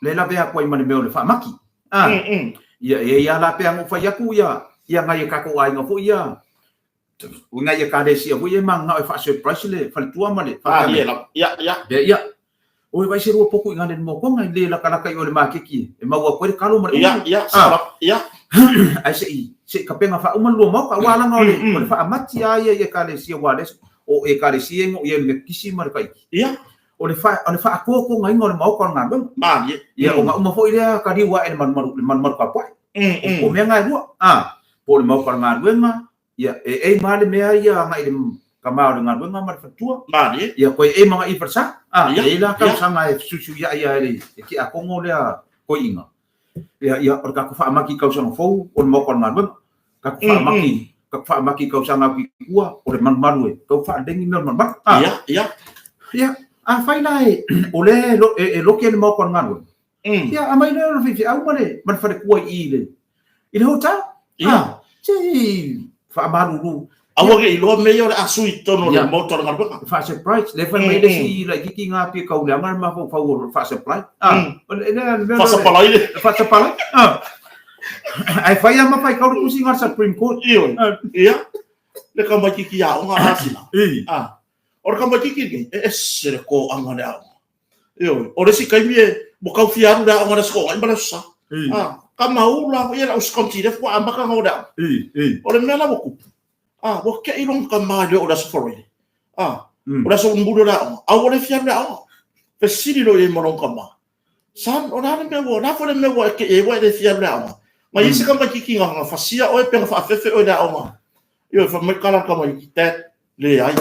le la bea ko I mane me le fa maki. Ia la pe ngo fa yaku ia ngai ka ko ai ngo fu ia. Unga ia ka desi o ia manga e fa surprise le fa tua male. Ia. O vai ser o pouco ngane mo ko ngai le la kala kai o le makiki. E mau ko le kalo male. Ia. Ai se ka penga fa uma lo mo ka wala ngole. O fa amati ia ka desi o wale. O e ka desi ngo ia le kisi mar kai. Ia. O le fa ko ngai ngole mo ko ngabang. Ia o nga uma fo ile ka diwa e man ka pai. O me ngai lu. Po le mo ka ngaruenga. Ia e male mea ia ngai kamau dengan bunga mar fatua. Ia ko e mga ipersa. Ia ka sanga e susu ia le ki a kongo le ko inga. Ia or ka fa maki ka sanga fo o mo kon ngar bun. Ka fa maki ka sanga ki kua o le man marue. Ka fa dengi mer man. Ia a fai lai o le lo ke le mo kon ngar bun. Ia a mai le fi au male man fa le kua I le. Ile hota? Si fa malu. Awa ke ilo me yo asui tono le motor ngar bun. Fa surprise le fa me le si la ki nga pi ka ulangan ma fa fa surprise. Fa sa palai. Ai fai ama fai kau kusi ngar Supreme Court. Ia. Le ka mai ki ya nga asina. Ora ka mai ki sere ko anga le au. Ora si kai mie mo kau fiaru da anga sko ai bala sa. Ka maula ia us kontire fo amba ka ngoda. Ora me la boku. Wo ke ilong ka ma le ora sfori. Ora so mbudo da. Ora fiaru da. Pe siri lo e mo ka ma. San ora me wo na fo me wo ke e wo de fiaru da. Ma isi ka mai ki nga fasia o e pe fa fefe o da anga. Fa mai kala ka mai ki le ai.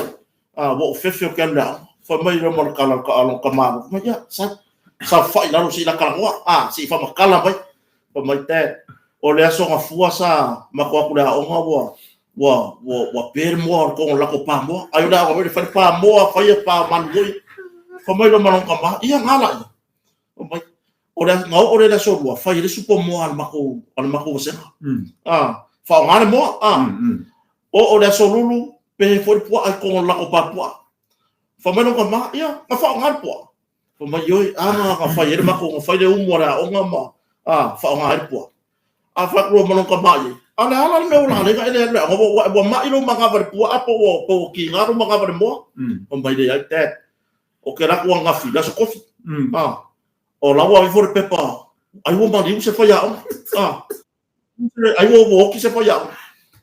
Wo fefe o kan da. Fa mai ro mo kala ka along ka ma. Ma ya sa fai la si la kala wa. Si fa makala mai. Fa mai o le aso nga fua sa ma ko ku da onga wa per mo ko la ko pa mo. Ayo da ko fa pa mo fa ya pa man goi. Fa mai ro mo ka ma. Ia ngala. O mai ora ngau ora da so wa fa ile supo mo al mako se fa ngana mo o ora so lulu pe for po al ko la ko pa po fa me no ka ma ia ka fa ngana po fa ma yo ka fa ile mako fa ile umora o ngama fa ngana po fa ko mo no ka ma ye ala me ola le ka ile wa ma ilo ma ka po apo po ki ngaro ma ka mo o mai de ai te o que ra ko nga fi da so kofi o la wa for pepa ai wo ma di se fa ya ai wo ki se fa ya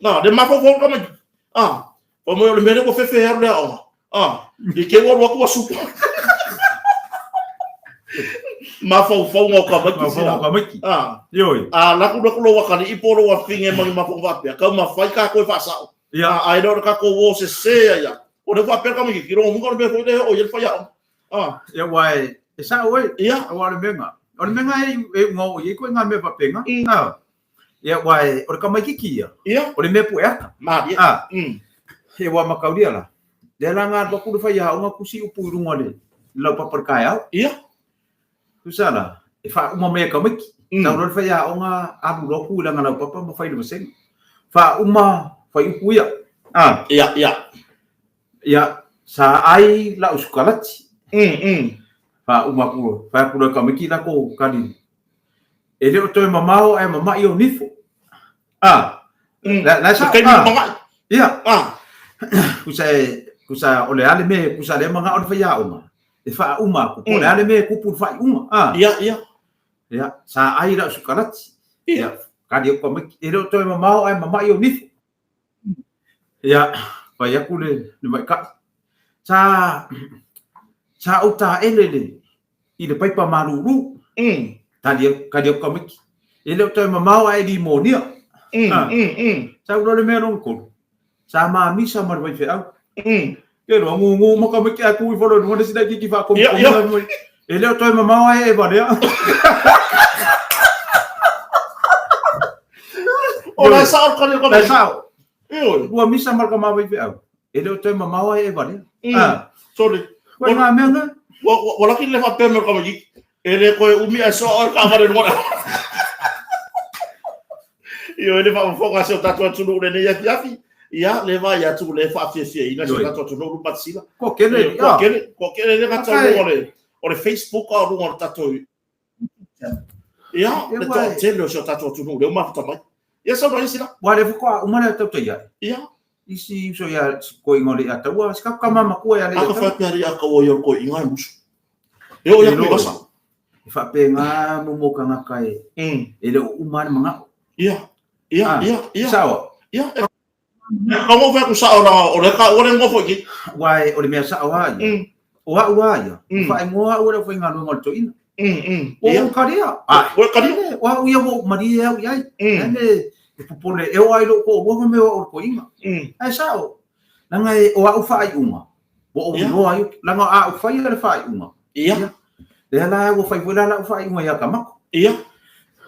na de ma ko ka ma o mo le mere ko fe her da di ke wo ko su ma fa ngo ka ma ki yo la ku lo wa ka ni iporo wa finge ma fa va pe ka ma fa ka ko fa sa ai do ka ko wo se ya o de va pe ka ma ki ro mo ko be ko de o ye fa ya ya wai sa oi ora menga e ngo ye ko nga me papenga ya wai ora ka mai ki ora me puerta ma he wa makaudia la de la nga do ku fa ya nga kusi upu rungo le lo pa per kaya tu sala e fa uma me ka mai na ro fa ya nga abu lo ku la nga lo pa ma fa ile sen fa uma fa upu ya sa ai la uskalati fa uma ku fa ku ka miki la ko kali ele o to mamao ai mama io nifo la sa kai mama kusa ole ale me kusa le manga on fa ya uma e fa uma ku ole ale me ku pu fa uma ya sa ai la sukarati ya kali ko miki ele o to mamao ai mama io nifo ya fa ya ku le mai ka sa uta ele i le paipa maruru kadia komiki ele o toi mamau ai di monia sa ulo le meron ko sa ma misa mar vai fe au ke ro ngu mo komiki aku i folo no sida ki fa ko ele o toi mamau ai e vale o la sa ko le ko la sa o misa mar ka ma vai fe au ele o toi mamau ai e vale sorry ko nga menga wala ki le fa pe mo ko gi ele ko umi aso or ka vale no yo ele fa foca se tatu tunu le ya fiafi ya le va ya tu le fa fiafi ina se tatu tunu lu patsila ko kele le ka tau o le Facebook o lu tatu ya le to tele so tatu tunu le ma tama ya so ba isila wale fuko umana tatu ya isi so ya ko ingole atawa ska kama makua ya le aka fa pari aka wo yo ko inga musu yo ya ko basa fa penga mo ka ngakai ele umana manga sawa kamu fa ku sa ora ka ora ngofo ki wai ora me sa wa wa ya fa mo ora foi ngalo ngol to in o karia wa u mo maria ya ene pupule e o ai lo ko wo me o ko inga ai sao langa o au fa ai uma o no ai langa a fa ia le fa ai uma le la wo fa la fa ai uma ya kamako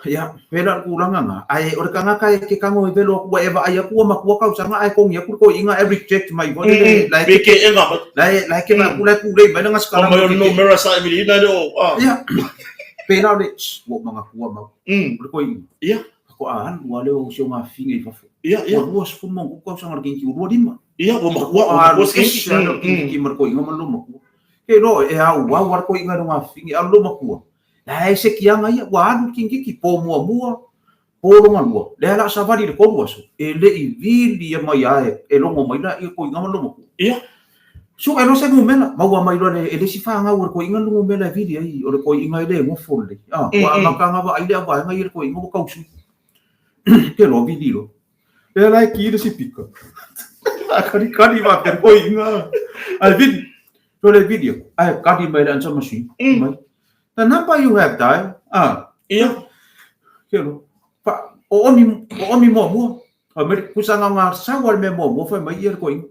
ya pela ku langa nga ai o ka nga kai ke kango i velo ku eva ai ku ma ku ka usanga ai ko ngia ku ko inga every reject my body like ke enga like ke ma ku le ba nga skala no mera sa mi na do ya pela le wo manga ku ma ko inga ko an wale o so ma finga i fa wo was fu mo ku usanga ke ki wo dima wo ma ku wo ke ki mar ko inga ma lo ma ku ke no e au wa war ko inga no ma finga a lo ma ku ai se ki anga ia wa anu kingi ki po mua polo ngalua le ala savali le ko so e le I vili mai ai e longo mai la I ko inga longo ia so e no se mo mena maua mai lo le si fa nga ko inga longo mena vili ai o le ko inga le mo folle wa nga ka nga ai le wa nga I ko inga ko kausu ke lo vili lo e la ki le si pika kali va per ko inga ai vili so le video ai kali mai le ansa machine mai the number you have dial ia kelo pa o oni mo me kusanga nga sa wal me mo fa mai ir ko ing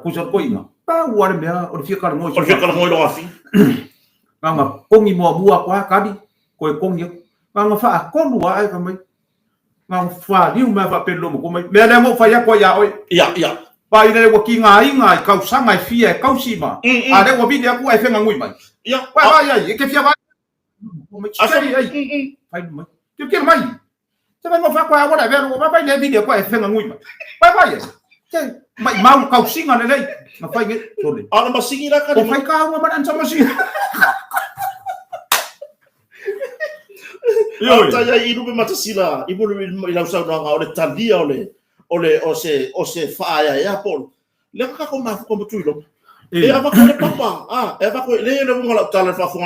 kusa ko ing pa wal me o fica ngoi lo afi nga kongi mo kwa kadi ko kongi nga fa ko lua ai ka mai nga fa liu me fa pelo mo ko mai me le mo fa ya ko ya oi ia pa ine wo ki nga ka sanga fia ka sima ale wo bi dia ku ai fenga ngui mai ia pa ya ke fia ba ko mai ai ai mai que mais você vai mover com a água da vera vai vai ler vídeo com a fenga ngui vai mai mau kau singa le lei ma fai nge sole ala masingi la ka o fai ka uma banan sama si yo ta ya I rupe matasila I bulu I la sa na ole talia ole o se fa ya pol le ka ko ma ko tuilo e ava ko le papa e ava ko le ngola tala fa fo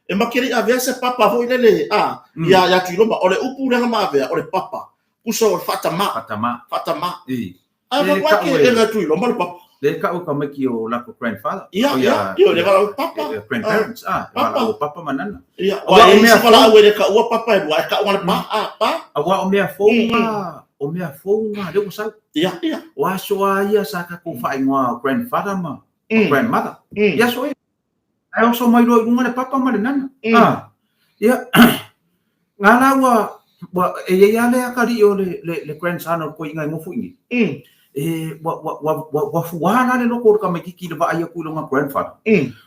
e makiri a vese papa foi lele ya tuiloma ole upu le ma ve ole papa kuso fatama ava kwa ke e tuiloma le papa le ka o ka maki o la ko grandfather ia yo le ka papa grandparents o papa manana ia wa me fala we le ka o papa e wa ka o le pa wa o me fonga le ko sa ia wa so ia sa ka ko fa ngwa grandfather ma grandmother ia so ai o so mai lo unga le papa ma le nana ia ngala wa e ia le akari o le grandson ko inga mo fuingi wa fuana le no ko ka me ki le va ai ku lo nga grandfather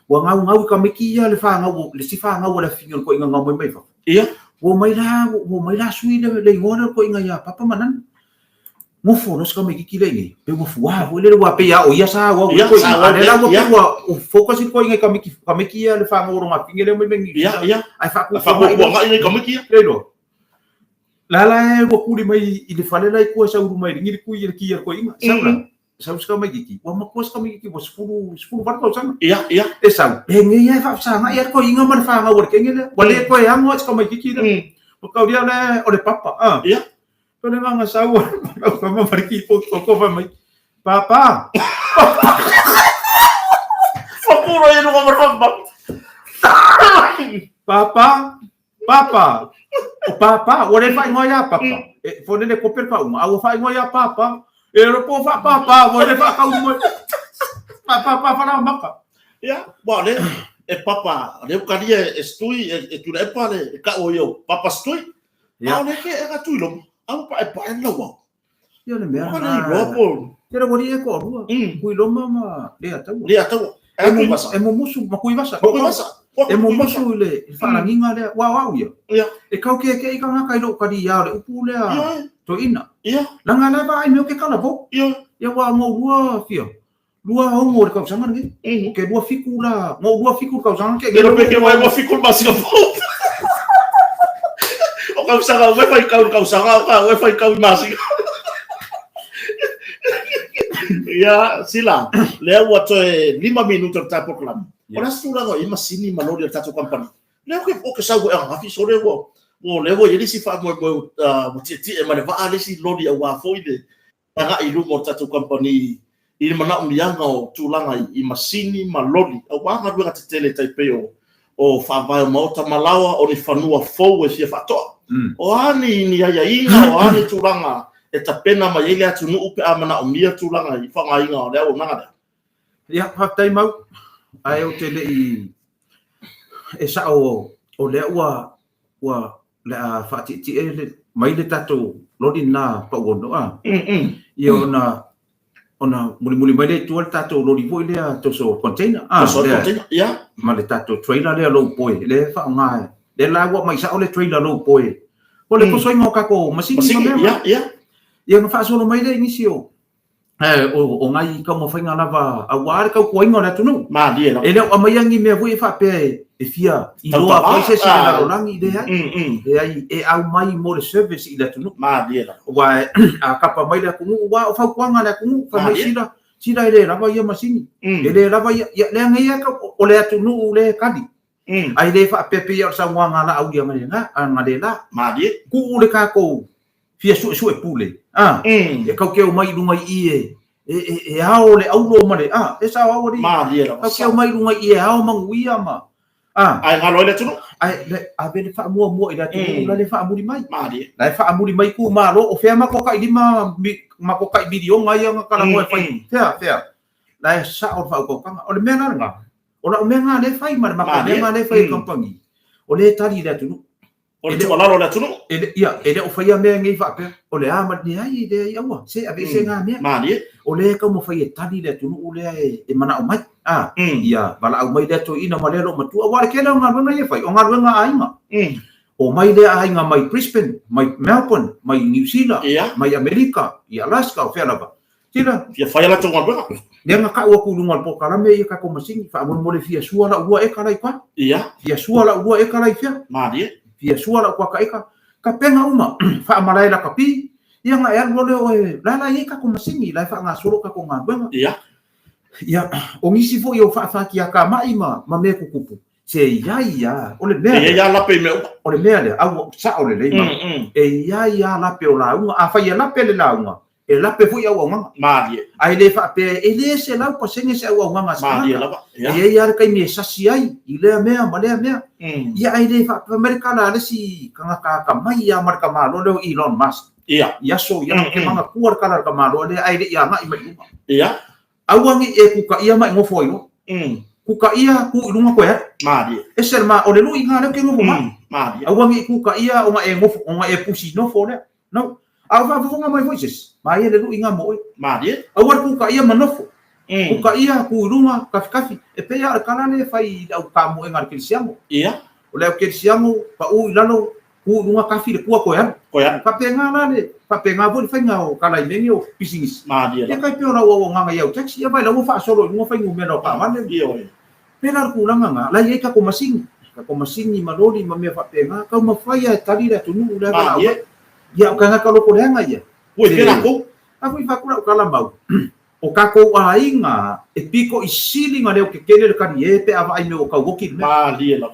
wa ngau ka me ki ia le fa ngau le si fa ngau le fingo ko inga ngau mai fa ia wo mai la sui le ngona ko inga ia papa ma nana mo fono ska me ki le ni pe wo fuwa wo le wa pe ya o ia sa wa ko inga le la wo pe wa o focus ko inga ka me ki ia le fa ngau nga fingo le mai ia ai fa ko wa nga ka me ki le lo la wo ku mai I le fale lai ko sa uru mai ngi ku ia ki ko inga sa ska me ki wa ma ko ska me ki wo sfuru var ko sa ia e sa ngi ia fa sa nga ia ko inga ma fa ngau ke ngi le wa le ko ya mo ska me ki o ka dia le o le papa ia ko le nga sa wa ko ma marki ko va mai papa fakuro e no ma papa o papa o le fai ngoia papa e fo le ko per pa uma o fai ngoia papa e ro po fa papa o le fa ka uma papa fa na maka ia le e papa le ka dia estui e tu le pa le ka o yo papa stui ia le ke e ka tu lo au pa e pa lo ia le mea na lopo era bori e ko rua kui lo mama le atau e mo musu ma kui vasa e mo musu le fa nginga le wa ia e kau ke i ka nga kai lo ka dia le upu le to ina la nga la vai me ke kala bo ia wa mo rua fia lua ho mo ka sanga ngi ke lua fikula mo lua fikul ka sanga ke lo pe ke wa fikul masika bo o ka sanga we fai ka sanga ka we fai ka masika ia sila le wa to 5 minutos ta proclam ora sura go ima sini malori ta to company le o ke sa go a fi so le wo le wo yeli si fa mo ti e ma le va ale si lori wa foide nga I lu mo ta to company I mana umbianga o tulanga I masini malori wa nga du ngati tele tai pe o fa va mo ta malawa o ni fanua fo e si fa to o ani ni ya inga o ani tulanga e ta pena ma ele atu no upe amana o mia tulanga I fa nga inga le o nanga ia ha tai mau ai o tele I e sa o le wa la fa ti ele mai le tato lodi na pa wono io ona muli mai le tual tato lodi voi le to so container ia ma le tato trailer le lo poi le fa nga le la wa mai sa o le trailer lo poi o le ko so mo ka ko masini ia ia no fa so mai le inicio o ngai ka mo fainga lava a ware ka ko inga na tunu ma dia ele o mai angi me vui fa pe e fia i loa fa se na rolangi de ai e au mai mo le service i le tunu ma dia wa a kapa mai le ku wa o fa kuanga le ku fa mai sila ele lava ia masini ele lava ia le ngai ka o le tunu le kadi ai le fa pe pe sa wanga la au dia ngai nga le la ma dia ku le ka ko fia su e pule e kau ke o mai lunga i e hao le au lo mare e sa au ri ma dia kau ke o mai lunga i e hao manguia ma ai ngalo le tunu ai le a be fa mo i da tunu la le fa muri mai ma dia la fa muri mai ku ma lo o fe ma ko kai lima ma ko kai video ngai nga kala mo fai fea la sa o fa ko kanga o le mena nga o la mena le fai ma ko le ma le fai company o le tali da tunu o le lalo le tunu ele o fai me ngai fa pe o le ama ni ai de ia wa se ave se nga me ma dia o le ka mo fai tali le tunu o le e mana o mai ia bala au mai le to ina malelo matu o wale kela nga nga ia fai o nga nga ainga o mai le ainga mai Brisbane mai Melbourne mai New Zealand mai America ia Alaska o fela ba tira ia fai la tonga ba le nga ka o ku lunga po kala me ia ka ko masingi fa mo le fia suala ua e kala ipa ia fia suala ua e kala ifia ma dia fia suala kwa kaika ka penga uma fa malai la kapi ia nga er lo le la ia ka ko masingi la fa nga solo ka ko nga ba ia o ngisi fo yo fa ki aka mai ma me kukupu se ia o le mea ia la pe me o le mea le au sa o le leima ia la pe o la unga a fa ia la pe le la unga e la pe fo ia o nga ma dia ai le fa pe e le se la pa senge se o nga sa ma dia la ba ia kai me sasi ai i le mea ma le mea ia ai le fa America la le si kanga ka mai ia marka ma lo Elon Musk ia so ia ke manga kuar kala ka ma lo le ai le ia mai mai ia awangi e kuka ia mai ngofo ino kuka ia ku ilunga ko ya ma dia e ser ma o le lu inga le ke ngofo ma dia awangi kuka ia o ma e ngofo o ma e pusi no fo le no ava fonga mai voices ma ia le lu inga mo ma dia awan kuka ia manofo kuka ia ku ilunga kafi e pe ya kala le fai au ka mo enga ke siamo o le ke siamo pa u ilano ku ilunga kafi le ku ko ya pa pe nga le pa pe nga bo fai nga o kala i mengi o pisingis ma dia e kai pe ona o nga ia o taxi ia vai la mo fa solo mo fai ngo me no pa mane pela ku langa nga la ia ka ko masingi maloli ma me fa pe nga ka ma fai ya tali la tunu la ba ia ka nga ka lo ko nga ia o e pela ko aku fa ku la kala mau o ka ko ainga e piko i sili nga le o ke kele le kani e pe ava ai me o ka woki me ma dia la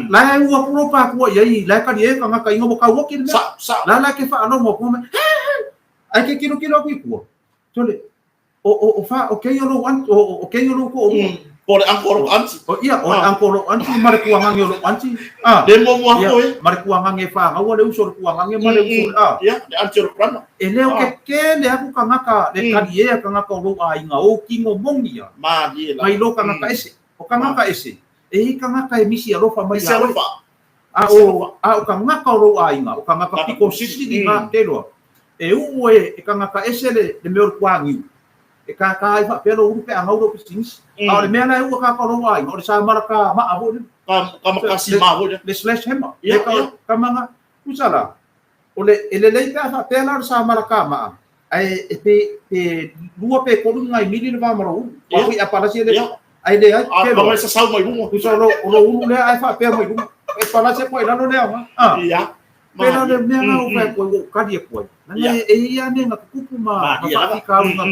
la ua pro pa ku ia la kani e ka nga ka ingo ka woki me la ke fa no mo ko me ai ke kilo ku ku tole o fa o ke yo lo an o ke yo lo ko por ancora anzi o ia o ancora anzi mare kuanga yo anzi de mo mo ko mare kuanga nge fa nga wale uso kuanga nge mare uso ia de anzi prana ele o ke le aku ka ngaka le kali e ka ngaka lo ai nga o kingo mongia ma dia mai lo ka ngaka ese o ka ngaka ese e ka ngaka e misi alo fa mai ya o ka ngaka lo ai nga o ka ngaka piko sisi nga telo e uwe e ka ngaka ese le me kuangi e ka ai fa pelo upe anga uro pisins a le mena u ka ko ai o sa maraka ma avo ka makasi ma avo le slash hema e ka manga usala o le le ka fa pela sa maraka ma ai pe dua pe ko ngai mili le va maro o i apala si le ai le ai pe ma sa sa mai bungo usalo o le ai fa pe mai bungo e pala se ko ina no le ia pela le mena o fa ko ka dia ko na e ia ne na kupu ma fa ka nga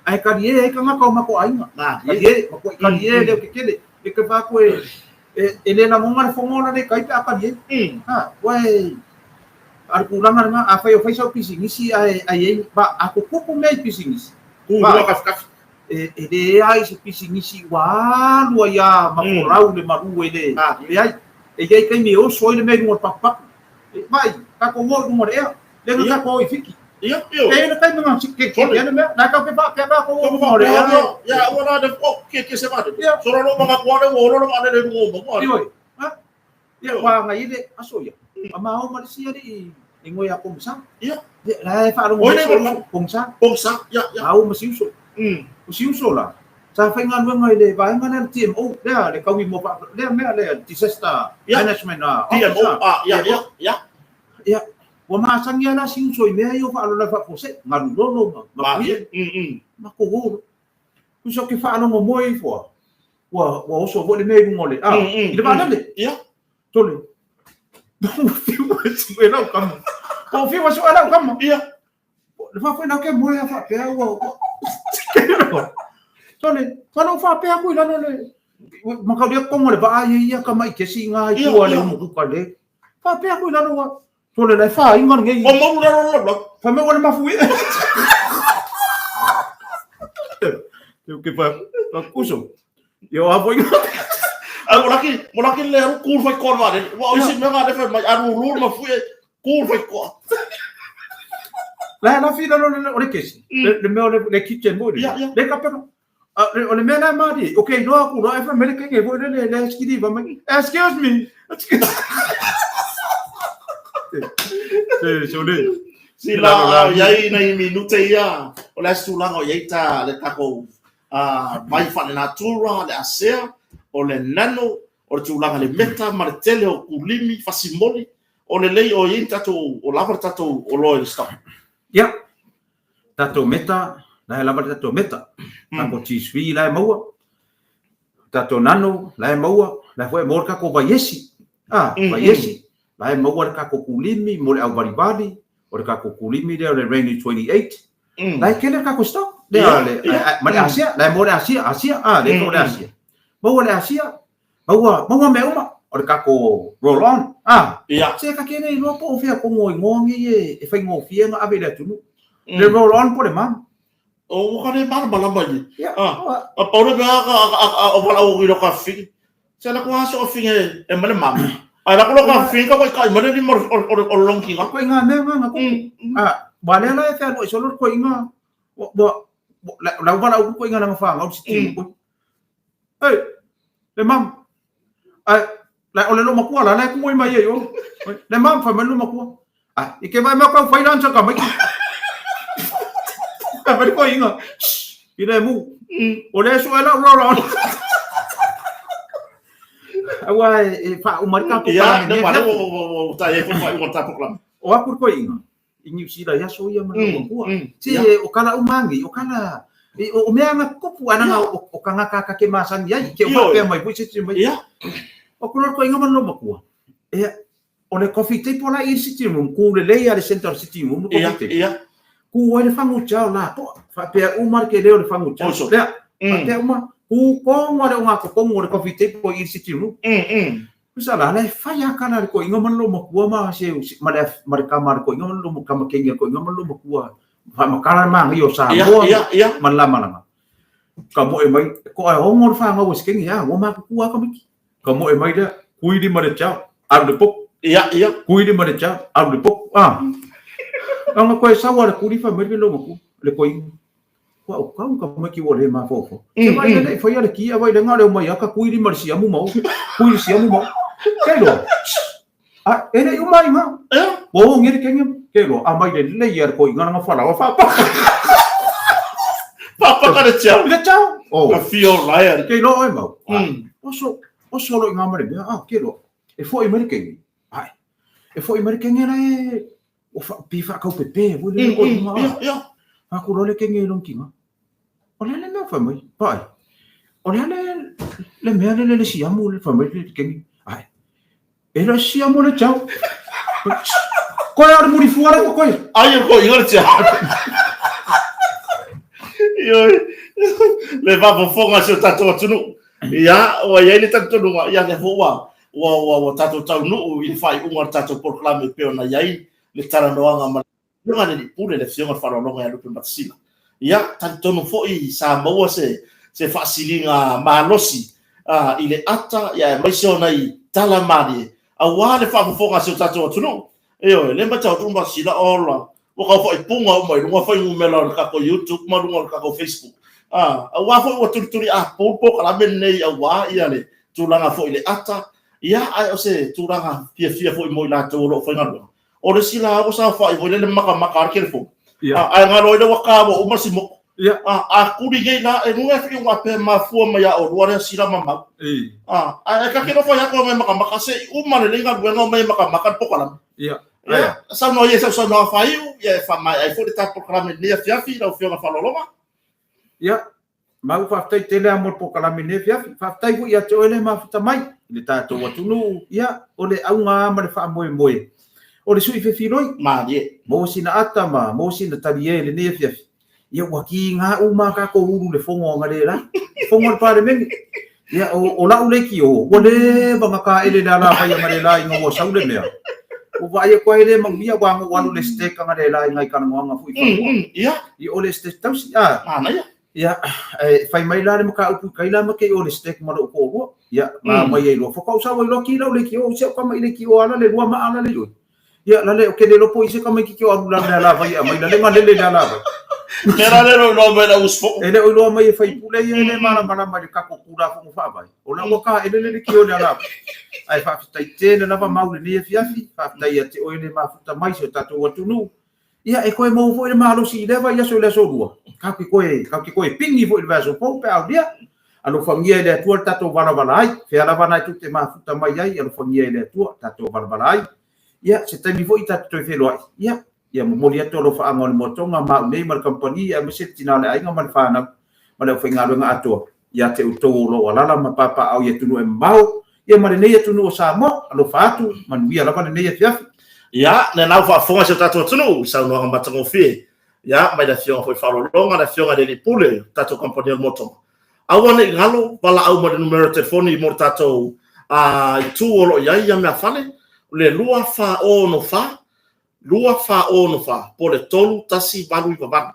ai kali e ka ngaka o mako ainga kali e mako kali e le kele e ka fa ko e le na monga fongola le kai ka kali e wai ar kulanga nga a fai o fai sa pisingisi ai ba ako kupu me pisingisi ba ka e le ai se pisingisi wa lu ya mako rau le maru le ai e ai kai me o so le me ngo papa vai ka ko mo mo le ka ko i fiki ia ele kai mga ke ele me na ka pe ba ko mo re ya ora de ke se va solo lo mga kuare mo lo ma le mo mo ia wa nga ile asoya ama o malisia di ingo ya komsa ia la fa ro mo komsa ya au masiuso usiuso la sa fa ngan nga ile ba ngan team o le ka wi mo pa le me le disaster management TMO ya wa masangia la sing soi me yo fa la fa fose ngaru lolo ma ma ko go ku so ke fa no mo i fo wa so vo le me ngole le ba le ya tole fi wa kam ko fi wa so ala kam ya le fa foi na ke mo ya fa pe wa tole fa no fa pe ku la no le ma ka dia ko mo le ba ai ya ka mai ke singa i ko le mo ku ka le fa pe ku la no wa tole la fa ingon ngai o mo la fa me wala ma fui que fa kuso yo avo mo laki le ku fa ko va de wa o si me ga de fa ma aru lu ma fui ku fa ko la fila no le kesi le me le kitchen boy le kapeno le me la mari okay no aku no fa me le ke boy le skidi va me excuse me sila yai nei minute ia o le sulango yeita le tako mai fa na tura le asea o le nano o le tulanga le meta ma le tele o kulimi fasimoli o le lei o yeita to o lava tato o lo le sta ya tato meta la lava tato meta tako tisvi la maua tato nano la maua la foi morka ko vayesi vayesi la maua le kako kulimi mo le au baribali o le kako kulimi le rainy 28 la kele kako sta ma le asia la mo le asia le mo le asia mo le asia mo me uma o le kako roll on se ka kene no po fia ko ngongi e fai ngo fia nga ave le tunu le roll on po le man o ka le man balamba ni a pora ga o wala o ro ka fi se la ko aso fi e ma le mam ala ko ka fi ka ka ma le ni mo o long ki ko nga me nga ko vale la fe no solo ko nga la wala ko nga na fa nga si ko le mam la ole lo makua la ku mai yo le mam fa me lo makua e ke vai me ka fai lan ka mai ka vai ko inga ire mu ole so ela ro awa fa o marka ko ya de wala o ta e fa o ta ko o akur ko inga ingi sila ya so ya mana makua si o kala umangi o kala o me nga kopu ana o kanga ka ke masan ya ke o pe mai pu si mai o kulo ko inga man lo makua o le coffee table la i city room ku le le ya le center city room ko ku o le fangu chao la po fa pe o mar ke le fangu chao le pe uma ku ko ngore nga ko ngore coffee table i city room kusa la le fa ya kana ko inga man lo makua ma se ma le mar ko inga man lo makama ke ko inga man lo makua fa makala ma yo sa mo man la mana ka mo e mai ko ai o ngor fa nga wis ke ya o ma ku ka mi kamu emai dia kui di mana chao am de pok kui di mana chao am de pok ang ko sawa ku di fa mer lo ku le koi ko ka ma ki wo le ma fo se vai le fa ya le ki vai le ngale mai ka kui di mar si amu mau kui si amu mau ke lo ene u mai ma bo ngir ke lo amai le ya ko ngana ma fa la fa papa ka le chao oh a feel like ke lo ai mau o solo nga mare ke lo e foi american e foi american era o pifa ka pepe o le ko ma ko lo le ke ngi long kinga o le me fa mai pai o le me le si amu le fa mai ke ngi e lo si amu le chao ko ya muri fuara ko ai ko igor chao yo le va po fonga se tato tunu ya o ya ni tanto no ya le fowa wa tato tau no i fai un tato proclame pe ona ya le tarano anga ma no ngani ni pure le fiona fa no nga lu pe matsila ya tanto no fo i sa mo se fasilinga malosi ile ata ya mai so nai tala mari a wa le fa fonga se tato tunu yo le mba tau tumba sila ola o ka fo i punga o mai no fa i mela ka ko YouTube ma no ka ko Facebook wa fo wa turi po kala ben nei wa ia le tulanga fo ile ata ia ai o se tulanga fia fo mo la to lo fo ngalo o le sila o sa fa i le maka ke fo ai ngalo ile wa ka bo o masimo ku di ngai na e no fi wa pe ma fu ma ya o wa sila mama ai ka ke no fo ya ko me maka se u ma le ngalo no me maka po kala Ya, sa no ye sa no faiu, ye fa mai ai fo ta programa ni fiafi la fio fa loloma. Ya, mau whaftai tele amor po kalamine fiafi, whaftai fu ia te oele mafuta mai, le tātou atunu, ia, o le aunga ama le wha moe moe. O le sui whiwhiroi, Ma ye. mo sina ata ma, mo sina tari e le nea fiafi. Ia waki ngā uma kako uru le fongo ngare la, fongo le pare mengi. Ia, o lau leki o, o le banga ka ele la la whai ngare la inga o saule mea. O vai ko ele mangia wanga walu le steak ngare la inga ikana nganga fu i Ia. I o le steak tausi, ah. Ma na ya. Ia, fai mai la mo ka upu kai la ma ke o le steak ma lo ko ro. Ia, ma mai e lo fo ka sa lo ki lo le ki o se ka mai le ki o ala le rua ma ala le yo. Ia, la le o ke le lo po ise ka mai ki o ala la vai mai la le ma le la la. Kera le no me la usfo. Ele o lo mai fai pule ia le mala mala mai ka ko kura fo fa vai. O la ka ele le ki o le ala. Ai fa tai te le lava mau le ni fiafi, fa tai ate o ele ma futa mai se tatu watunu. Ia e koe mo fo le malo si leva ia so le so rua. Ka ki koe pingi fo le vaso po pe au dia. Alo famia le tua tatu vala vala ai, fe ala vala tu te ma futa mai ai, alo famia le tua tatu vala vala ai. Ia se tai fo i tatu to fe lo ai. Ia mo molia to lo fa angol mo tonga ma nei mar company ia me se tina le ai ngamal fa na. Ma le fenga lo ngato. Ia te uto lo ala ma papa au ia tunu e mau. Ia mare nei tunu o sa mo, alo fa atu, manuia la nei fiafi. Ya, na na fa fonga se tatu tunu, sa no nga matango fi. Ya, mai da fionga foi faro longa, da fionga de pule, tatu company moto. Awana ngalo bala au ma numero telefoni mo tatu tu olo ia me afale, le lua fa o no fa. Lua fa o no fa, po le tolu tasi valu i vavadu.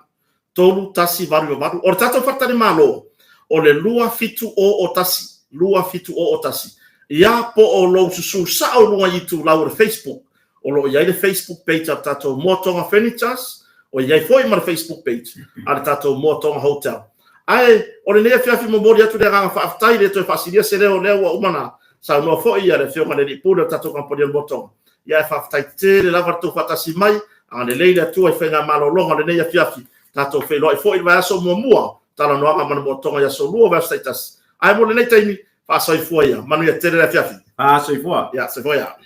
Tolu tasi valu i vavadu. O tatu fatari malo, o le lua fitu o tasi. Lua fitu o tasi. Ia po o lo susu sa o lunga yitu lau le Facebook. O lo iai le Facebook page a tato Motonga Furnitures, o iai foi ma le Facebook page a tato Motonga Hotel. Ai, o le nea fiafi mo mori atu le ranga whaaftai le toi fasilia se leo leo wa umana sa noa foi ia le fionga le ripura tato kampania Motonga. Ia e whaaftai te le lava tu whatasi mai, a le leile atu ai whainga malolonga le nea fiafi tato whailoi foi vai aso mua tala noanga mana Motonga ia so lua vai staitas. Ai mo le nei taimi, whaasoi fua ia, manu ia tere le fiafi. Ah, soi fua. Ia, se foi ia.